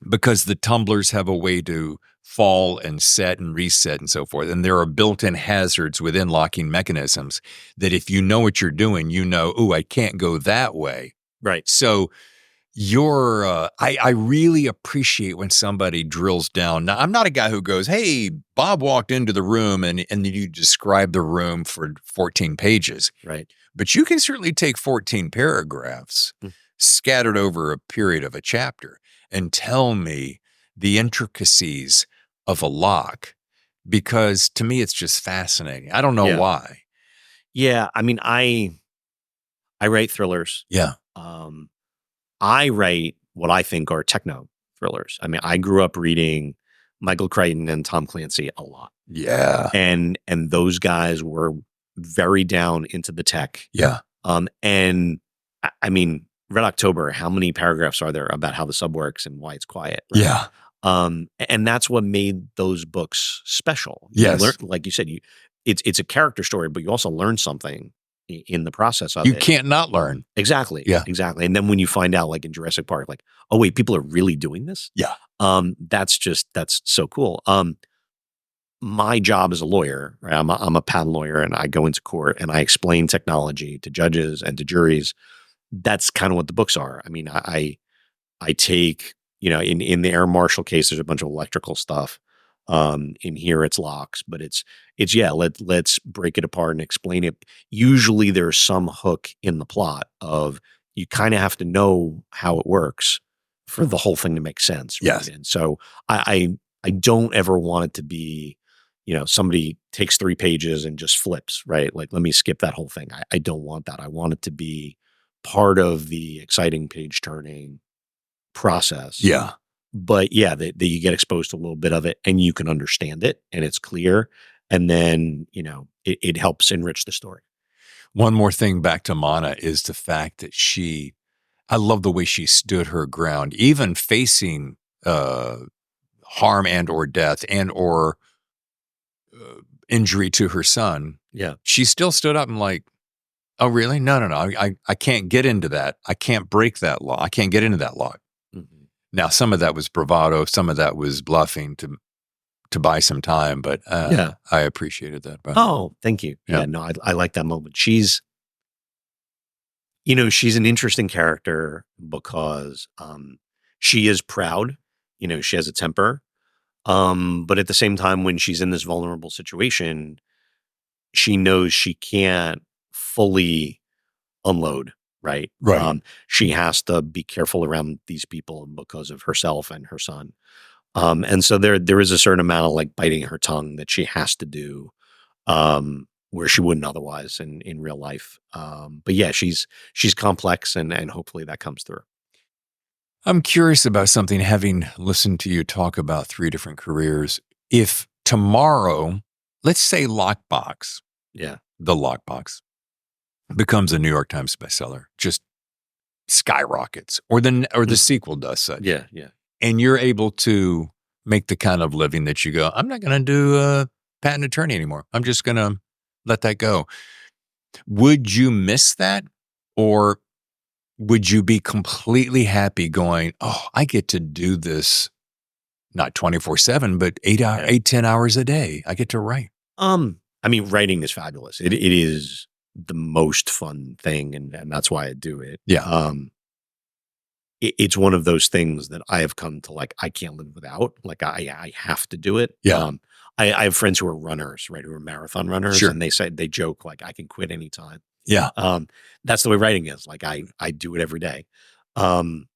[SPEAKER 1] because the tumblers have a way to fall and set and reset and so forth. And there are built-in hazards within locking mechanisms that if you know what you're doing, I can't go that way.
[SPEAKER 2] Right.
[SPEAKER 1] So I really appreciate when somebody drills down. Now, I'm not a guy who goes, hey, Bob walked into the room and then you describe the room for 14 pages.
[SPEAKER 2] Right.
[SPEAKER 1] But you can certainly take 14 paragraphs scattered over a period of a chapter and tell me the intricacies of a lock, because to me, it's just fascinating. I don't know why.
[SPEAKER 2] Yeah. I mean, I write thrillers.
[SPEAKER 1] Yeah.
[SPEAKER 2] I write what I think are techno thrillers. I mean, I grew up reading Michael Crichton and Tom Clancy a lot.
[SPEAKER 1] Yeah.
[SPEAKER 2] And those guys were very down into the tech.
[SPEAKER 1] Yeah.
[SPEAKER 2] And I mean, Red October, how many paragraphs are there about how the sub works and why it's quiet?
[SPEAKER 1] Right? Yeah.
[SPEAKER 2] And that's what made those books special.
[SPEAKER 1] Yes.
[SPEAKER 2] Like you said, it's a character story, but you also learn something in the process of it.
[SPEAKER 1] You can't not learn.
[SPEAKER 2] Exactly.
[SPEAKER 1] Yeah.
[SPEAKER 2] Exactly. And then when you find out, like in Jurassic Park, like, oh wait, people are really doing this?
[SPEAKER 1] Yeah.
[SPEAKER 2] That's so cool. My job as a lawyer, right? I'm a patent lawyer, and I go into court and I explain technology to judges and to juries. That's kind of what the books are. I mean, I take, in the air marshal case, there's a bunch of electrical stuff. In here it's locks, but it's let's break it apart and explain it. Usually there's some hook in the plot of, you kind of have to know how it works for the whole thing to make sense. Right?
[SPEAKER 1] Yes.
[SPEAKER 2] And so I don't ever want it to be, somebody takes 3 pages and just flips, right? Like, let me skip that whole thing. I don't want that. I want it to be part of the exciting page turning process.
[SPEAKER 1] Yeah.
[SPEAKER 2] But yeah, that you get exposed to a little bit of it and you can understand it and it's clear. And then, it helps enrich the story.
[SPEAKER 1] One more thing back to Monna is the fact that I love the way she stood her ground, even facing harm and or death and or injury to her son.
[SPEAKER 2] Yeah.
[SPEAKER 1] She still stood up and like, oh, really? No. I can't get into that. I can't break that law. I can't get into that law.
[SPEAKER 2] Mm-hmm.
[SPEAKER 1] Now, some of that was bravado. Some of that was bluffing to buy some time. But I appreciated that.
[SPEAKER 2] Oh, thank you. Yeah, no, I like that moment. She's an interesting character because she is proud. She has a temper. But at the same time, when she's in this vulnerable situation, she knows she can't fully unload. Right.
[SPEAKER 1] Right.
[SPEAKER 2] She has to be careful around these people because of herself and her son. And so there is a certain amount of like biting her tongue that she has to do, where she wouldn't otherwise in real life. But yeah, she's complex and hopefully that comes through.
[SPEAKER 1] I'm curious about something, having listened to you talk about 3 different careers. If tomorrow, let's say Lockbox, the Lockbox, becomes a New York Times bestseller, just skyrockets, or the sequel does such.
[SPEAKER 2] Yeah.
[SPEAKER 1] And you're able to make the kind of living that you go, I'm not going to do a patent attorney anymore. I'm just going to let that go. Would you miss that? Or would you be completely happy going, oh, I get to do this, not 24/7, but 10 hours a day. I get to write.
[SPEAKER 2] I mean, writing is fabulous. It is the most fun thing, and that's why I do it.
[SPEAKER 1] Yeah.
[SPEAKER 2] it's one of those things that I have come to like, I can't live without. Like I have to do it.
[SPEAKER 1] Yeah.
[SPEAKER 2] I have friends who are runners, right? Who are marathon runners,
[SPEAKER 1] Sure.
[SPEAKER 2] and they joke like I can quit anytime.
[SPEAKER 1] Yeah.
[SPEAKER 2] That's the way writing is. Like I do it every day. Um,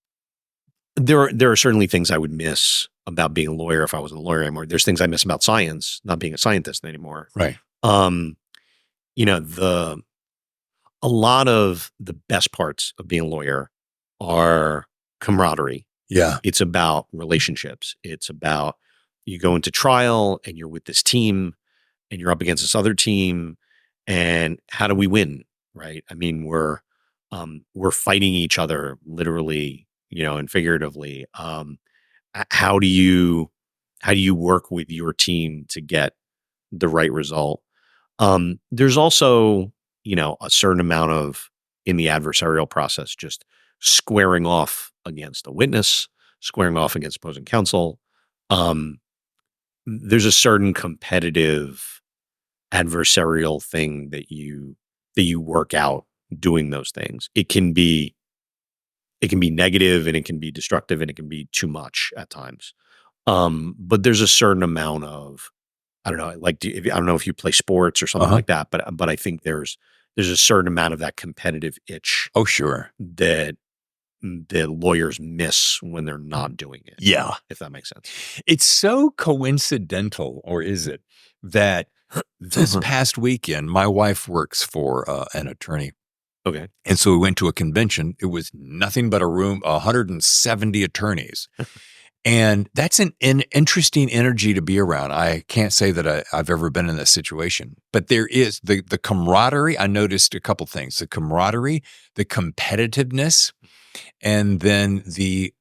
[SPEAKER 2] there are certainly things I would miss about being a lawyer if I wasn't a lawyer anymore. There's things I miss about science, not being a scientist anymore.
[SPEAKER 1] Right.
[SPEAKER 2] Um, you know, a lot of the best parts of being a lawyer are camaraderie.
[SPEAKER 1] Yeah.
[SPEAKER 2] It's about relationships. It's about you go into trial and you're with this team and you're up against this other team, and how do we win? Right. I mean, we're fighting each other literally, and figuratively. How do you work with your team to get the right result? There's also, a certain amount of in the adversarial process, just squaring off against a witness, squaring off against opposing counsel. Um, there's a certain competitive adversarial thing that you work out doing those things. It can be negative and it can be destructive and it can be too much at times. But there's a certain amount of, I don't know, like I don't know if you play sports or something like that, but I think there's a certain amount of that competitive itch
[SPEAKER 1] Oh, sure.
[SPEAKER 2] that the lawyers miss when they're not doing it.
[SPEAKER 1] Yeah.
[SPEAKER 2] If that makes sense.
[SPEAKER 1] It's so coincidental, or is it, that this past weekend, my wife works for an attorney.
[SPEAKER 2] Okay.
[SPEAKER 1] And so we went to a convention. It was nothing but a room, 170 attorneys. And that's an interesting energy to be around. I can't say that I've ever been in this situation, but there is the camaraderie. I noticed a couple things: the camaraderie, the competitiveness, and then the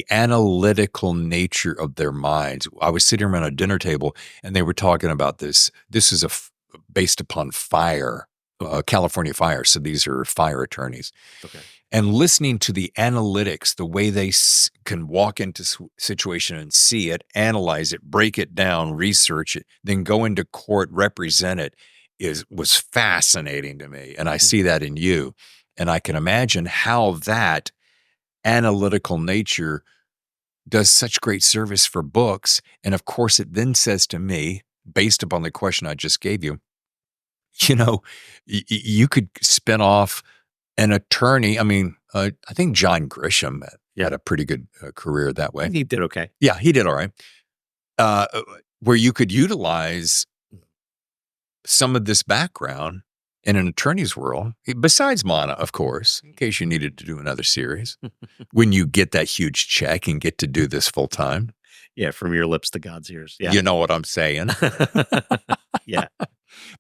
[SPEAKER 1] analytical nature of their minds. I was sitting around a dinner table, and they were talking about this. This is based upon fire, California fire. So these are fire attorneys.
[SPEAKER 2] Okay.
[SPEAKER 1] And listening to the analytics, the way they can walk into situation and see it, analyze it, break it down, research it, then go into court, represent it, was fascinating to me. And I see that in you. And I can imagine how that analytical nature does such great service for books. And of course, it then says to me, based upon the question I just gave you, you could spin off an attorney. I mean, I think John Grisham had a pretty good career that way.
[SPEAKER 2] He did okay.
[SPEAKER 1] Yeah, he did all right. Where you could utilize some of this background in an attorney's world, besides Monna, of course, in case you needed to do another series, when you get that huge check and get to do this full time.
[SPEAKER 2] Yeah, from your lips to God's ears. Yeah.
[SPEAKER 1] You know what I'm saying?
[SPEAKER 2] Yeah.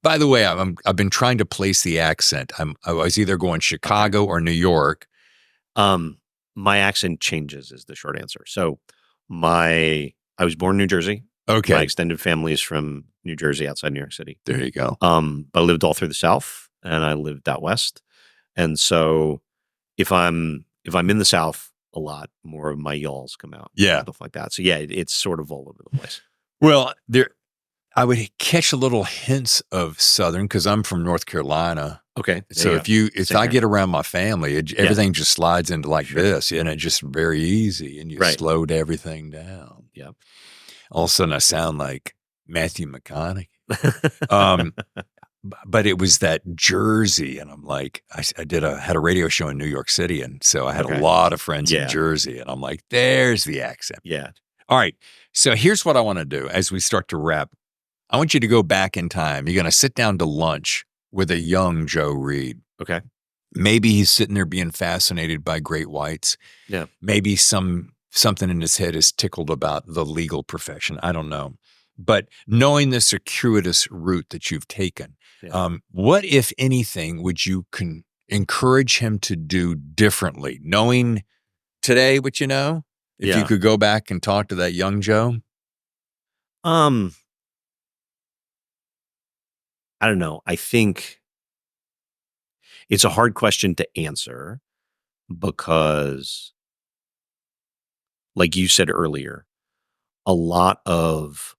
[SPEAKER 1] By the way, I've been trying to place the accent. I was either going Chicago or New York.
[SPEAKER 2] My accent changes is the short answer. So I was born in New Jersey.
[SPEAKER 1] Okay.
[SPEAKER 2] My extended family is from New Jersey, outside New York City.
[SPEAKER 1] There you go.
[SPEAKER 2] But I lived all through the South and I lived out West. And so if I'm in the South a lot, more of my y'alls come out.
[SPEAKER 1] Yeah.
[SPEAKER 2] Stuff like that. So yeah, it's sort of all over the place.
[SPEAKER 1] Well, I would catch a little hints of Southern because I'm from North Carolina.
[SPEAKER 2] Okay.
[SPEAKER 1] So if I get around my family, everything just slides into like this, and it's just very easy, and you slowed everything down.
[SPEAKER 2] Yeah.
[SPEAKER 1] All of a sudden, I sound like Matthew McConaughey. But it was that Jersey, and I'm like, I had a radio show in New York City, and so I had a lot of friends in Jersey, and I'm like, there's the accent.
[SPEAKER 2] Yeah.
[SPEAKER 1] All right. So here's what I want to do as we start to wrap. I want you to go back in time. You're going to sit down to lunch with a young Joe Reid.
[SPEAKER 2] Okay.
[SPEAKER 1] Maybe he's sitting there being fascinated by great whites.
[SPEAKER 2] Yeah.
[SPEAKER 1] Maybe something in his head is tickled about the legal profession. I don't know. But knowing the circuitous route that you've taken, what, if anything, would you encourage him to do differently? Knowing today what you know, if you could go back and talk to that young Joe?
[SPEAKER 2] I don't know. I think it's a hard question to answer because, like you said earlier, a lot of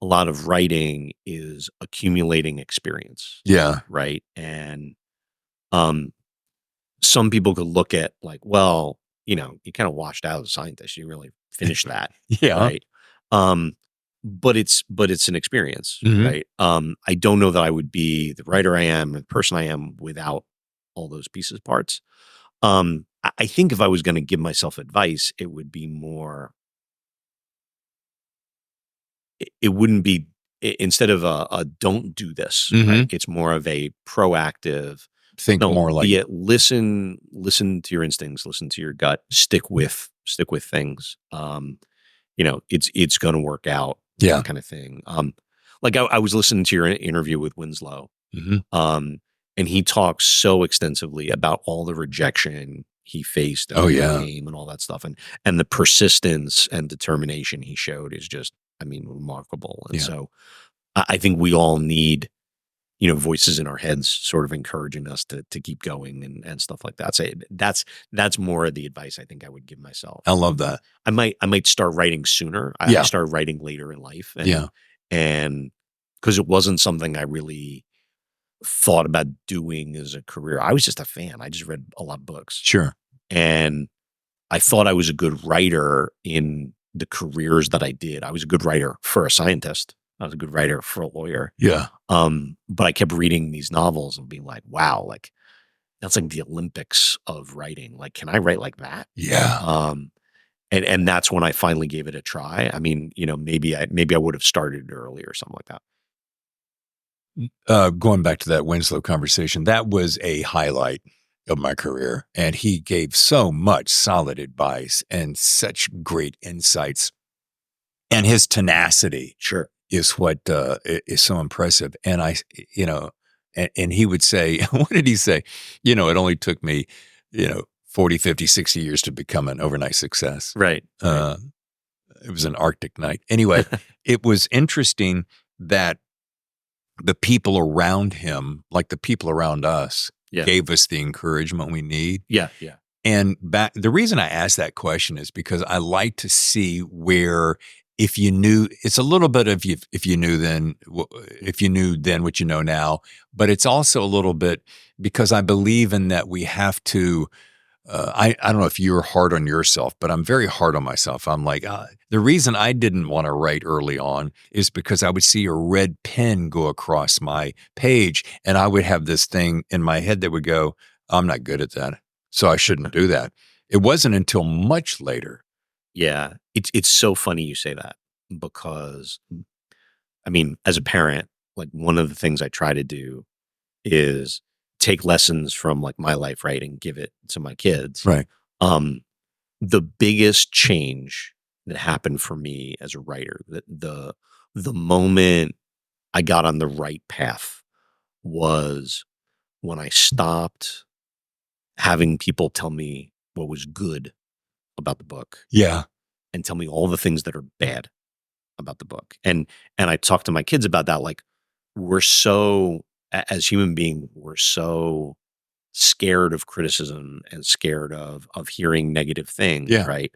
[SPEAKER 2] writing is accumulating experience.
[SPEAKER 1] Yeah.
[SPEAKER 2] Right. And some people could look at like, well, you kind of washed out as a scientist. You really finished that,
[SPEAKER 1] Yeah.
[SPEAKER 2] right? But it's an experience,
[SPEAKER 1] Mhm.
[SPEAKER 2] right? I don't know that I would be the writer I am, the person I am without all those pieces parts. I think if I was going to give myself advice, it would be more. It wouldn't be instead of a don't do this, right?
[SPEAKER 1] Mhm.
[SPEAKER 2] It's more of a proactive.
[SPEAKER 1] Think
[SPEAKER 2] No,
[SPEAKER 1] more like
[SPEAKER 2] be it listen to your instincts, listen to your gut, stick with things. It's going to work out,
[SPEAKER 1] yeah.
[SPEAKER 2] that kind of thing. Like I was listening to your interview with Winslow,
[SPEAKER 1] Mhm.
[SPEAKER 2] um, and he talks so extensively about all the rejection he faced and
[SPEAKER 1] Oh, yeah.
[SPEAKER 2] overcame and all that stuff, and the persistence and determination he showed is just, I mean, remarkable. And
[SPEAKER 1] Yeah.
[SPEAKER 2] so I think we all need, voices in our heads sort of encouraging us to keep going and stuff like that. So that's more of the advice I think I would give myself.
[SPEAKER 1] I love that.
[SPEAKER 2] I might start writing sooner. I
[SPEAKER 1] Yeah.
[SPEAKER 2] started writing later in life,
[SPEAKER 1] Yeah.
[SPEAKER 2] and because it wasn't something I really thought about doing as a career. I was just a fan. I just read a lot of books,
[SPEAKER 1] Sure.
[SPEAKER 2] and I thought I was a good writer in the careers that I did. I was a good writer for a scientist. I was a good writer for a lawyer.
[SPEAKER 1] Yeah.
[SPEAKER 2] But I kept reading these novels and being like, wow, like that's like the Olympics of writing. Like, can I write like that?
[SPEAKER 1] Yeah.
[SPEAKER 2] And that's when I finally gave it a try. I mean, maybe I would have started early or something like that.
[SPEAKER 1] Going back to that Winslow conversation, that was a highlight of my career. And he gave so much solid advice and such great insights. And his tenacity
[SPEAKER 2] Sure.
[SPEAKER 1] is what is so impressive. And and he would say, what did he say? It only took me, 40, 50, 60 years to become an overnight success.
[SPEAKER 2] Right.
[SPEAKER 1] Uh, it was an Arctic night. Anyway, it was interesting that the people around him, like the people around us,
[SPEAKER 2] Yeah.
[SPEAKER 1] gave us the encouragement we need.
[SPEAKER 2] Yeah. Yeah.
[SPEAKER 1] And the reason I asked that question is because I like to see where, if you knew, it's a little bit of if you knew then what you know now, but it's also a little bit because I believe in that we have to. I don't know if you're hard on yourself, but I'm very hard on myself. I'm like, the reason I didn't want to write early on is because I would see a red pen go across my page and I would have this thing in my head that would go, I'm not good at that, so I shouldn't do that. It wasn't until much later.
[SPEAKER 2] Yeah. It's so funny you say that because, I mean, as a parent, like one of the things I try to do is take lessons from like my life, right, and give it to my kids.
[SPEAKER 1] Right.
[SPEAKER 2] Um, the biggest change that happened for me as a writer, the moment I got on the right path was when I stopped having people tell me what was good about the book
[SPEAKER 1] Yeah.
[SPEAKER 2] and tell me all the things that are bad about the book. And I talk to my kids about that. Like we're so as human beings, we're so scared of criticism and scared of hearing negative things,
[SPEAKER 1] Yeah.
[SPEAKER 2] right?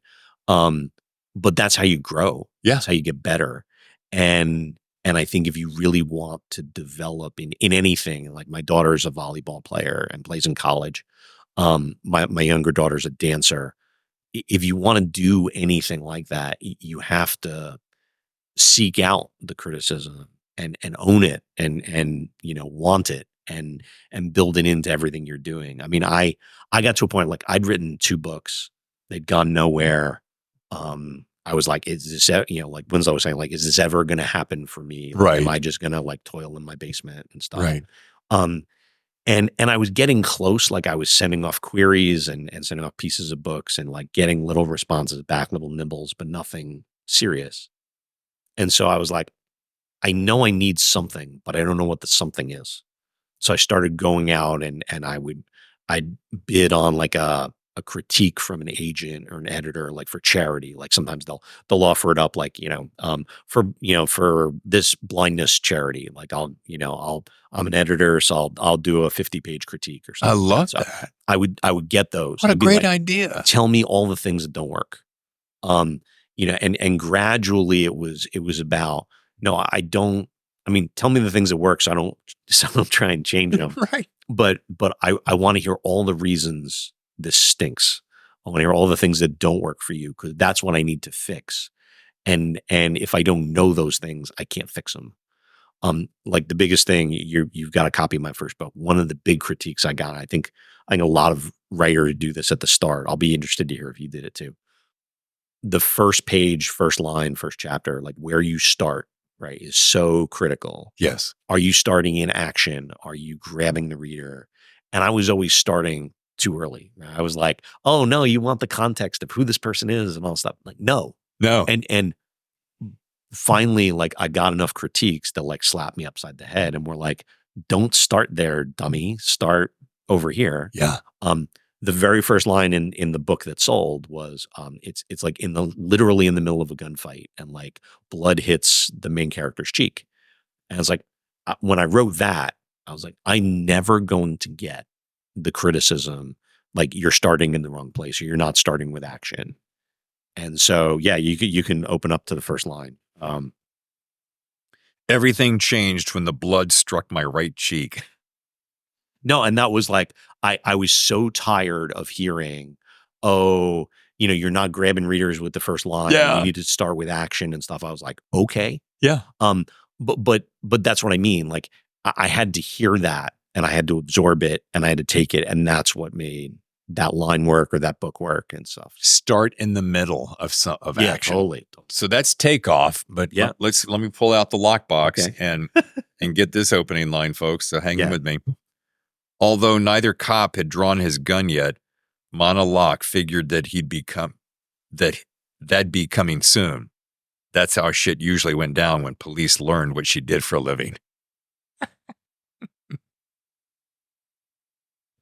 [SPEAKER 2] But that's how you grow.
[SPEAKER 1] Yeah.
[SPEAKER 2] That's how you get better. And I think if you really want to develop in anything, like my daughter's a volleyball player and plays in college. My younger daughter's a dancer. If you want to do anything like that, you have to seek out the criticism and own it and want it and build it into everything you're doing. I mean, I got to a point like I'd written 2 books, they'd gone nowhere. I was like, is this like Winslow was saying, like, is this ever going to happen for me? Like, am
[SPEAKER 1] Right.
[SPEAKER 2] I just going to like toil in my basement and stuff?
[SPEAKER 1] Right.
[SPEAKER 2] Um, and I was getting close, like I was sending off queries and sending off pieces of books and like getting little responses back, little nibbles, but nothing serious. And so I was like, I know I need something, but I don't know what the something is. So I started going out and I'd bid on like a critique from an agent or an editor, like for charity. Like sometimes they'll offer it up like, for this blindness charity. Like I'm an editor, so I'll do a 50-page critique or
[SPEAKER 1] I
[SPEAKER 2] something like
[SPEAKER 1] love
[SPEAKER 2] that. So
[SPEAKER 1] that.
[SPEAKER 2] I would get those.
[SPEAKER 1] What a
[SPEAKER 2] It'd be
[SPEAKER 1] great
[SPEAKER 2] like,
[SPEAKER 1] idea.
[SPEAKER 2] tell me all the things that don't work. And gradually it was about, no, I don't, I mean, tell me the things that work so I don't try and change them.
[SPEAKER 1] Right.
[SPEAKER 2] But I want to hear all the reasons this stinks. I want to hear all the things that don't work for you, because that's what I need to fix. And if I don't know those things, I can't fix them. Like the biggest thing, you've got a copy of my first book. One of the big critiques I got, I think a lot of writers do this at the start. I'll be interested to hear if you did it too. The first page, first line, first chapter, like where you start, right, is so critical.
[SPEAKER 1] Yes.
[SPEAKER 2] Are you starting in action? Are you grabbing the reader? And I was always starting too early. I was like, oh no, you want the context of who this person is and all stuff. Like, no.
[SPEAKER 1] No.
[SPEAKER 2] And finally, like I got enough critiques that like slapped me upside the head and were like, don't start there, dummy. Start over here.
[SPEAKER 1] Yeah.
[SPEAKER 2] The very first line in the book that sold was, it's like literally in the middle of a gunfight, and like blood hits the main character's cheek. And I was like, when I wrote that, I was like, I'm never going to get the criticism, like you're starting in the wrong place or you're not starting with action. And so, yeah, you can open up to the first line.
[SPEAKER 1] Everything changed when the blood struck my right cheek.
[SPEAKER 2] No, and that was like, I was so tired of hearing, oh, you're not grabbing readers with the first line.
[SPEAKER 1] Yeah.
[SPEAKER 2] You need to start with action and stuff. I was like, okay.
[SPEAKER 1] Yeah.
[SPEAKER 2] But that's what I mean. Like I had to hear that, and I had to absorb it, and I had to take it, and that's what made that line work or that book work and stuff.
[SPEAKER 1] Start in the middle of action.
[SPEAKER 2] Totally.
[SPEAKER 1] So that's takeoff, but
[SPEAKER 2] Yeah.
[SPEAKER 1] let me pull out the lockbox
[SPEAKER 2] Okay.
[SPEAKER 1] and get this opening line, folks. So hang
[SPEAKER 2] Yeah.
[SPEAKER 1] in with me. Although neither cop had drawn his gun yet, Monna Locke figured that that'd be coming soon. That's how shit usually went down when police learned what she did for a living.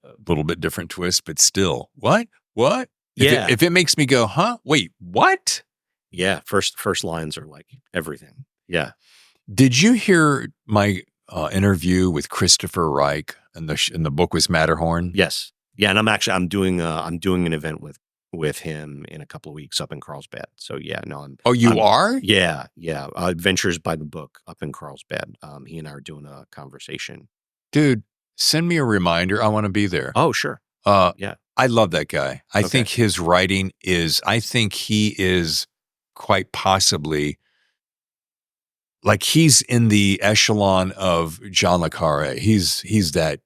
[SPEAKER 1] A little bit different twist, but still. What?
[SPEAKER 2] Yeah.
[SPEAKER 1] If it makes me go, huh? Wait, what?
[SPEAKER 2] Yeah. First lines are like everything. Yeah.
[SPEAKER 1] Did you hear my interview with Christopher Reich, and the book was Matterhorn?
[SPEAKER 2] Yes. Yeah. And I'm doing an event with him in a couple of weeks up in Carlsbad. So yeah, no,
[SPEAKER 1] You are?
[SPEAKER 2] Yeah. Yeah. Adventures by the Book up in Carlsbad. He and I are doing a conversation.
[SPEAKER 1] Dude, send me a reminder. I want to be there.
[SPEAKER 2] Oh, sure.
[SPEAKER 1] Yeah. I love that guy. I think his writing I think he is quite possibly, like, he's in the echelon of John le Carre. He's that.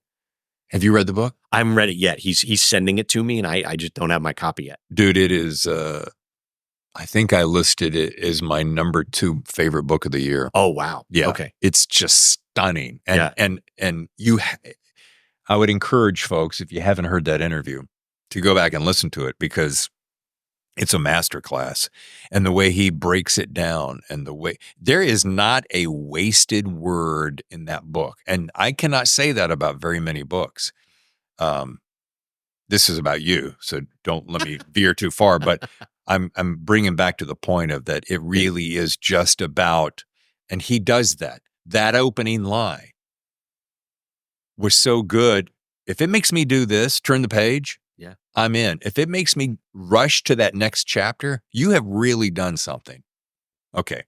[SPEAKER 1] Have you read the book?
[SPEAKER 2] I haven't read it yet. He's sending it to me, and I just don't have my copy yet.
[SPEAKER 1] Dude, it is, I think I listed it as my number 2 favorite book of the year.
[SPEAKER 2] Oh, wow.
[SPEAKER 1] Yeah.
[SPEAKER 2] Okay.
[SPEAKER 1] It's just stunning. And,
[SPEAKER 2] Yeah.
[SPEAKER 1] and I would encourage folks, if you haven't heard that interview, to go back and listen to it, because it's a masterclass. And the way he breaks it down, and there is not a wasted word in that book. And I cannot say that about very many books. This is about you, so don't let me veer too far, but I'm bringing back to the point of that it really is just about, and he does that. That opening line was so good. If it makes me do this, turn the page,
[SPEAKER 2] Yeah.
[SPEAKER 1] I'm in. If it makes me rush to that next chapter, you have really done something. Okay.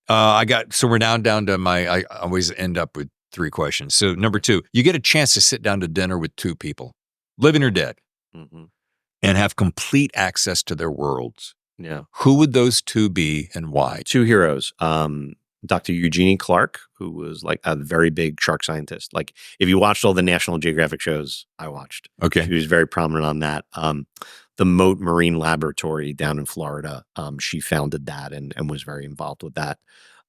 [SPEAKER 1] So we're now down to I always end up with 3 questions. So number 2, you get a chance to sit down to dinner with 2 people, living or dead,
[SPEAKER 2] Mm-hmm.
[SPEAKER 1] and have complete access to their worlds.
[SPEAKER 2] Yeah.
[SPEAKER 1] Who would those 2 be, and why?
[SPEAKER 2] 2 heroes. Dr. Eugenie Clark, who was like a very big shark scientist. Like if you watched all the National Geographic shows I watched,
[SPEAKER 1] Okay.
[SPEAKER 2] she was very prominent on that. The Moat Marine Laboratory down in Florida, she founded that and was very involved with that.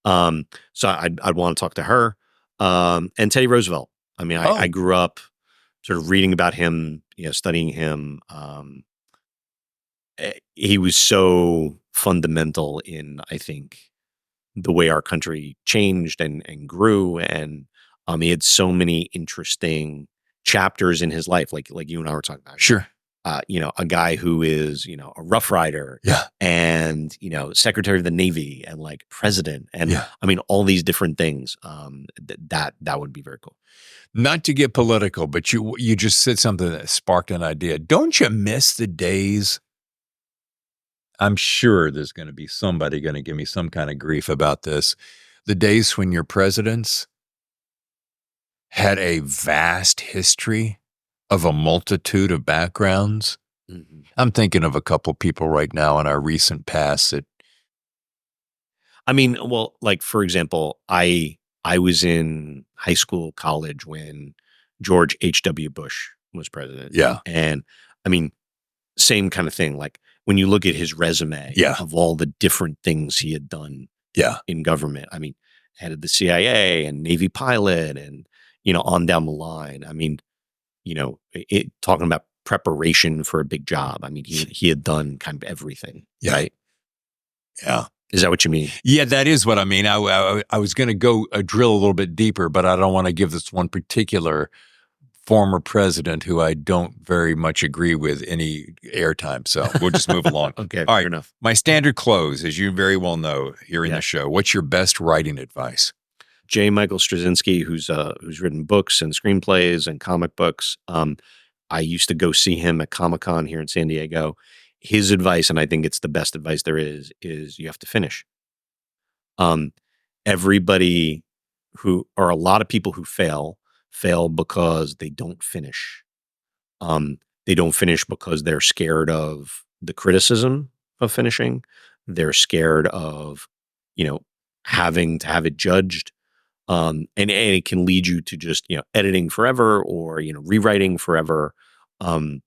[SPEAKER 2] So I'd want to talk to her. And Teddy Roosevelt. I mean, I grew up sort of reading about him, studying him. He was so fundamental in, I think, the way our country changed and grew. And he had so many interesting chapters in his life, like you and I were talking about.
[SPEAKER 1] Sure.
[SPEAKER 2] A guy who is, a Rough Rider,
[SPEAKER 1] Yeah.
[SPEAKER 2] and, Secretary of the Navy, and like president, and
[SPEAKER 1] Yeah.
[SPEAKER 2] I mean, all these different things. That would be very cool.
[SPEAKER 1] Not to get political, but you just said something that sparked an idea. Don't you miss the days? I'm sure there's going to be somebody going to give me some kind of grief about this. The days when your presidents had a vast history of a multitude of backgrounds.
[SPEAKER 2] Mhm.
[SPEAKER 1] I'm thinking of a couple people right now in our recent past that,
[SPEAKER 2] I mean, well, like for example, I was in high school, college when George H.W. Bush was president.
[SPEAKER 1] yeah,
[SPEAKER 2] And I mean, same kind of thing. Like when you look at his resume
[SPEAKER 1] yeah,
[SPEAKER 2] of all the different things he had done
[SPEAKER 1] yeah,
[SPEAKER 2] in government, I mean, head of the CIA and Navy pilot and, on down the line. I mean, talking about preparation for a big job. I mean, he had done kind of everything,
[SPEAKER 1] yeah,
[SPEAKER 2] right?
[SPEAKER 1] yeah.
[SPEAKER 2] Is that what you mean?
[SPEAKER 1] Yeah, that is what I mean. I was going to go drill a little bit deeper, but I don't want to give this one particular former president who I don't very much agree with any airtime. So we'll just move along.
[SPEAKER 2] Okay,
[SPEAKER 1] All
[SPEAKER 2] fair
[SPEAKER 1] right.
[SPEAKER 2] enough.
[SPEAKER 1] My standard close, as you very well know here in
[SPEAKER 2] Yeah.
[SPEAKER 1] the show. What's your best writing advice?
[SPEAKER 2] J. Michael Straczynski, who's written books and screenplays and comic books. I used to go see him at Comic-Con here in San Diego. His advice, and I think it's the best advice there is you have to finish. Um, everybody or a lot of people who fail because they don't finish. They don't finish because they're scared of the criticism of finishing. They're scared of, you know, having to have it judged. And it can lead you to just, editing forever or, rewriting forever. Um,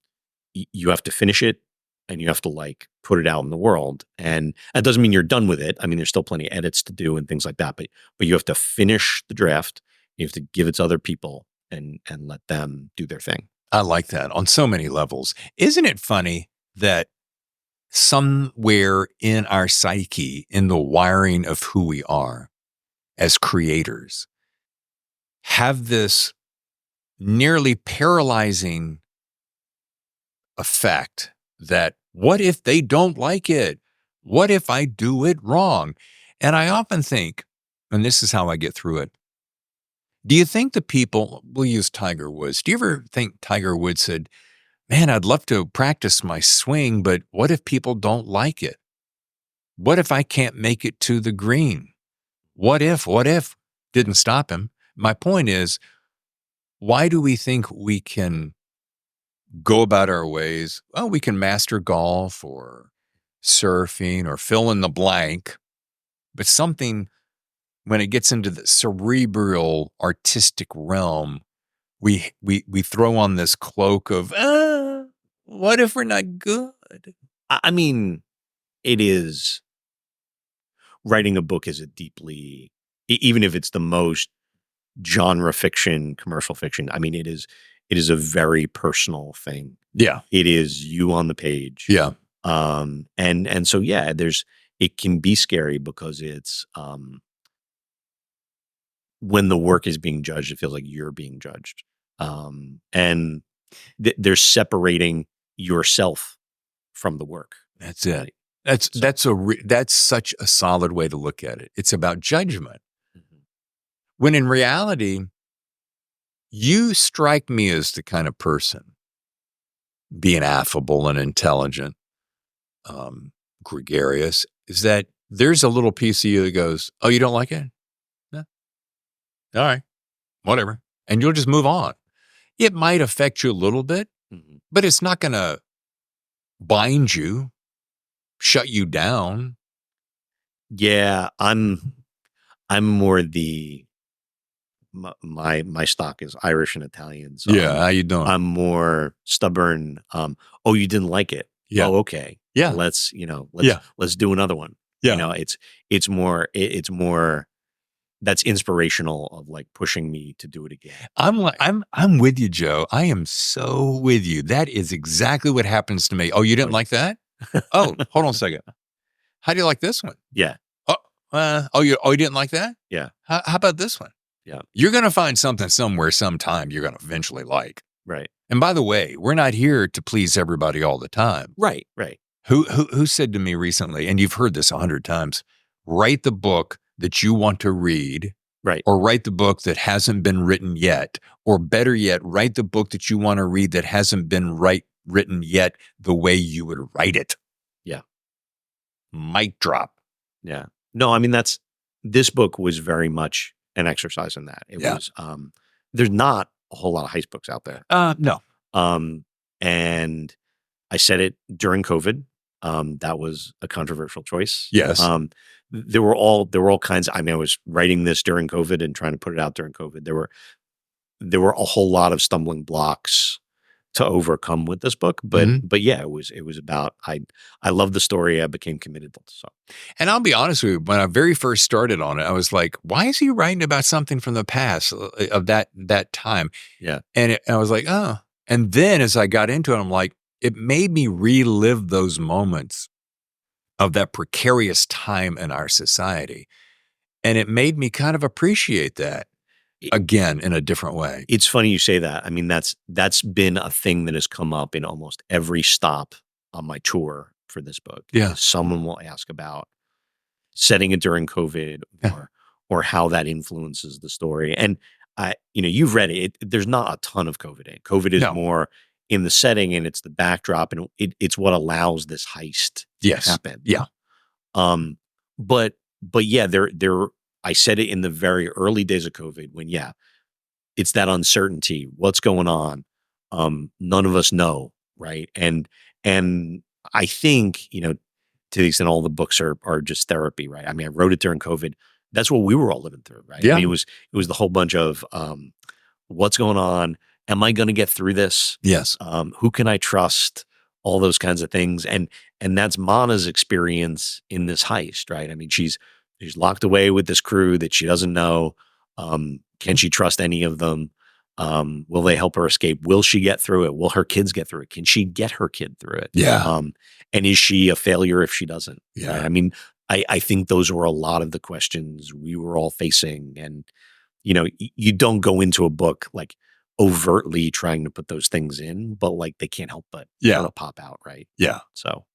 [SPEAKER 2] you have to finish it and you have to like put it out in the world. And that doesn't mean you're done with it. I mean, there's still plenty of edits to do and things like that, but you have to finish the draft. You have to give it to other people and let them do their thing.
[SPEAKER 1] I like that on so many levels. Isn't it funny that somewhere in our psyche, in the wiring of who we are as creators, have this nearly paralyzing effect that what if they don't like it? What if I do it wrong? And I often think, and this is how I get through it. Do you think the people, we'll use Tiger Woods. Do you ever think Tiger Woods said, man, I'd love to practice my swing, but what if people don't like it? What if I can't make it to the green? What if? Didn't stop him. My point is, why do we think we can go about our ways? Well, we can master golf or surfing or fill in the blank, but something, when it gets into the cerebral artistic realm, we throw on this cloak of, what if we're not good?
[SPEAKER 2] I mean, it is writing a book is a deeply, even if it's the most genre fiction, commercial fiction. I mean, it is a very personal thing.
[SPEAKER 1] Yeah.
[SPEAKER 2] It is you on the page.
[SPEAKER 1] Yeah.
[SPEAKER 2] And so yeah, it can be scary because it's when the work is being judged, it feels like you're being judged. And they're separating yourself from the work.
[SPEAKER 1] That's it.
[SPEAKER 2] Right?
[SPEAKER 1] That's such a solid way to look at it. It's about judgment.
[SPEAKER 2] Mhm.
[SPEAKER 1] When in reality, you strike me as the kind of person, being affable and intelligent, gregarious, is that there's a little piece of you that goes, oh, you don't like it? No. All right, whatever. And you'll just move on. It might affect you a little bit,
[SPEAKER 2] Mhm.
[SPEAKER 1] but it's not going to bind you, shut you down.
[SPEAKER 2] Yeah, I'm more my stock is Irish and Italian. So
[SPEAKER 1] Yeah, how you doing?
[SPEAKER 2] I'm more stubborn. Oh, you didn't like it.
[SPEAKER 1] Yeah.
[SPEAKER 2] Oh, okay.
[SPEAKER 1] Yeah.
[SPEAKER 2] Let's
[SPEAKER 1] Yeah.
[SPEAKER 2] let's do another one.
[SPEAKER 1] Yeah.
[SPEAKER 2] It's more that's inspirational of like pushing me to do it again.
[SPEAKER 1] I'm with you, Joe. I am so with you. That is exactly what happens to me. Oh, you didn't like that? Oh, hold on a second. How do you like this one?
[SPEAKER 2] Yeah.
[SPEAKER 1] You didn't like that?
[SPEAKER 2] Yeah.
[SPEAKER 1] How about this one?
[SPEAKER 2] Yeah.
[SPEAKER 1] You're going to find something somewhere, sometime you're going to eventually like.
[SPEAKER 2] Right.
[SPEAKER 1] And by the way, we're not here to please everybody all the time.
[SPEAKER 2] Right. Right.
[SPEAKER 1] Who said to me recently, and you've heard this 100 times, write the book that you want to read.
[SPEAKER 2] Right.
[SPEAKER 1] Or write the book that hasn't been written yet. Or better yet, write the book that you want to read that hasn't been written yet the way you would write it.
[SPEAKER 2] Yeah.
[SPEAKER 1] Mic drop.
[SPEAKER 2] Yeah. No, I mean, this book was very much an exercise in that. It was, there's not a whole lot of heist books out there.
[SPEAKER 1] No.
[SPEAKER 2] And I said it during COVID. That was a controversial choice.
[SPEAKER 1] Yes.
[SPEAKER 2] There were all kinds. I mean, I was writing this during COVID and trying to put it out during COVID. There were a whole lot of stumbling blocks to overcome with this book, but yeah, it was about I loved the story. I became committed. So,
[SPEAKER 1] And I'll be honest with you, when I very first started on it, I was like, why is he writing about something from the past of that time?
[SPEAKER 2] yeah,
[SPEAKER 1] And I was like, oh. And then as I got into it, I'm like, it made me relive those moments of that precarious time in our society. And it made me kind of appreciate that again in a different way.
[SPEAKER 2] It's funny you say that. I mean, that's been a thing that has come up in almost every stop on my tour for this book.
[SPEAKER 1] Yeah.
[SPEAKER 2] Someone will ask about setting it during COVID or how that influences the story. And you've read it. There's not a ton of COVID in it. COVID is more in the setting, and it's the backdrop, and it's what allows this heist to happen.
[SPEAKER 1] Yeah.
[SPEAKER 2] But yeah, there I said it in the very early days of COVID when, it's that uncertainty. What's going on? None of us know, right? And I think, to the extent all the books are just therapy, right? I mean, I wrote it during COVID. That's what we were all living through, right?
[SPEAKER 1] Yeah.
[SPEAKER 2] I mean, it was the whole bunch of what's going on? Am I going to get through this?
[SPEAKER 1] Yes.
[SPEAKER 2] Who can I trust? All those kinds of things. And that's Monna's experience in this heist, right? I mean, she's locked away with this crew that she doesn't know. Can she trust any of them? Will they help her escape? Will she get through it? Will her kids get through it? Can she get her kid through it?
[SPEAKER 1] Yeah.
[SPEAKER 2] And is she a failure if she doesn't?
[SPEAKER 1] Yeah.
[SPEAKER 2] Right? I mean, I think those were a lot of the questions we were all facing. And, you don't go into a book like overtly trying to put those things in, but like they can't help but kind of pop out, right?
[SPEAKER 1] Yeah.
[SPEAKER 2] So.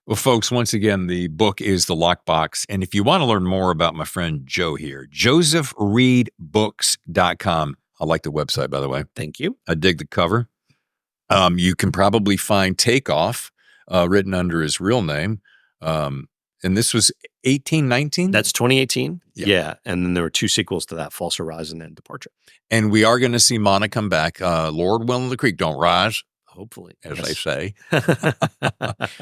[SPEAKER 1] Well, folks, once again, the book is The Lockbox. And if you want to learn more about my friend Joe here, josephreidbooks.com. I like the website, by the way.
[SPEAKER 2] Thank you.
[SPEAKER 1] I dig the cover. You can probably find Takeoff written under his real name. And this was 1819?
[SPEAKER 2] That's 2018. Yeah. And then there were 2 sequels to that, False Horizon and Departure.
[SPEAKER 1] And we are going to see Monna come back. Lord willing, the creek don't rise.
[SPEAKER 2] Hopefully,
[SPEAKER 1] as they say.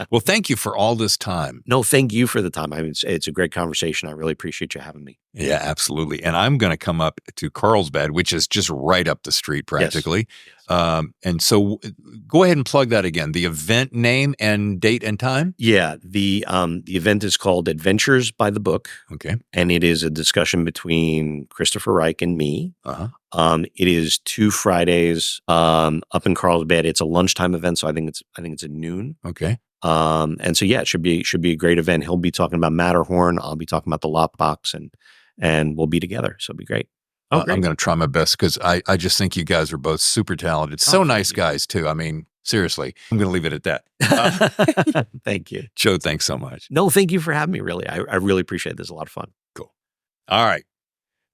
[SPEAKER 1] Well, thank you for all this time.
[SPEAKER 2] No, thank you for the time. I mean, it's a great conversation. I really appreciate you having me.
[SPEAKER 1] Yeah, absolutely. And I'm going to come up to Carlsbad, which is just right up the street practically. Yes. And so go ahead and plug that again. The event name and date and time?
[SPEAKER 2] Yeah, the event is called Adventures by the Book.
[SPEAKER 1] Okay.
[SPEAKER 2] And it is a discussion between Christopher Reich and me.
[SPEAKER 1] Uh-huh.
[SPEAKER 2] It is 2 Fridays up in Carlsbad. It's a lunchtime event, so I think it's at noon.
[SPEAKER 1] Okay.
[SPEAKER 2] And so yeah, it should be a great event. He'll be talking about Matterhorn. I'll be talking about the Lockbox, and we'll be together. So it'll be great.
[SPEAKER 1] I'm going to try my best because I just think you guys are both super talented. So nice guys too. I mean, seriously, I'm going to leave it at that.
[SPEAKER 2] Thank you.
[SPEAKER 1] Joe, thanks so much.
[SPEAKER 2] No, thank you for having me, really. I really appreciate it. This is a lot of fun.
[SPEAKER 1] Cool. All right.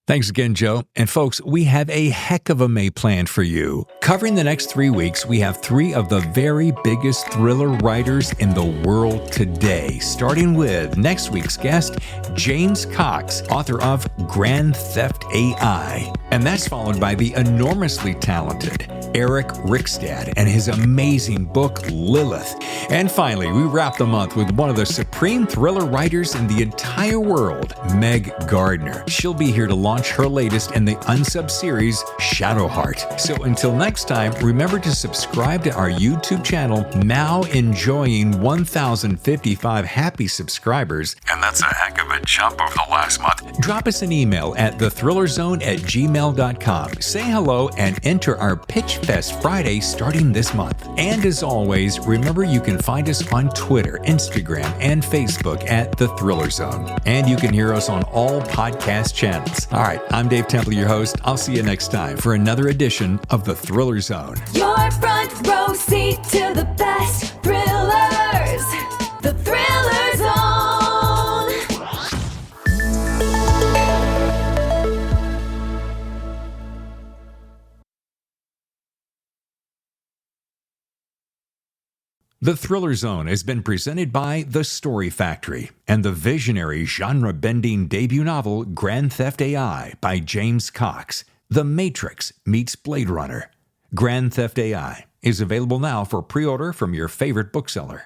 [SPEAKER 1] Thanks again, Joe. And folks, we have a heck of a May planned for you. Covering the next 3 weeks, we have 3 of the very biggest thriller writers in the world today, starting with next week's guest, James Cox, author of Grand Theft AI. And that's followed by the enormously talented Eric Rickstad and his amazing book, Lilith. And finally, we wrap the month with one of the supreme thriller writers in the entire world, Meg Gardner. She'll be here to launch her latest in the Unsub series, Shadowheart. So until next time, remember to subscribe to our YouTube channel, now enjoying 1,055 happy subscribers. And that's a heck of a jump over the last month. Drop us an email at thethrillerzone@gmail.com. Say hello and enter our Pitch Fest Friday starting this month. And as always, remember you can find us on Twitter, Instagram, and Facebook at The Thriller Zone. And you can hear us on all podcast channels. All right, I'm Dave Temple, your host. I'll see you next time for another edition of The Thriller Zone.
[SPEAKER 3] Your front row seat to the best thrillers. The Thriller Zone.
[SPEAKER 1] The Thriller Zone has been presented by The Story Factory and the visionary genre-bending debut novel Grand Theft AI by James Cox. The Matrix meets Blade Runner. Grand Theft AI. is available now for pre-order from your favorite bookseller.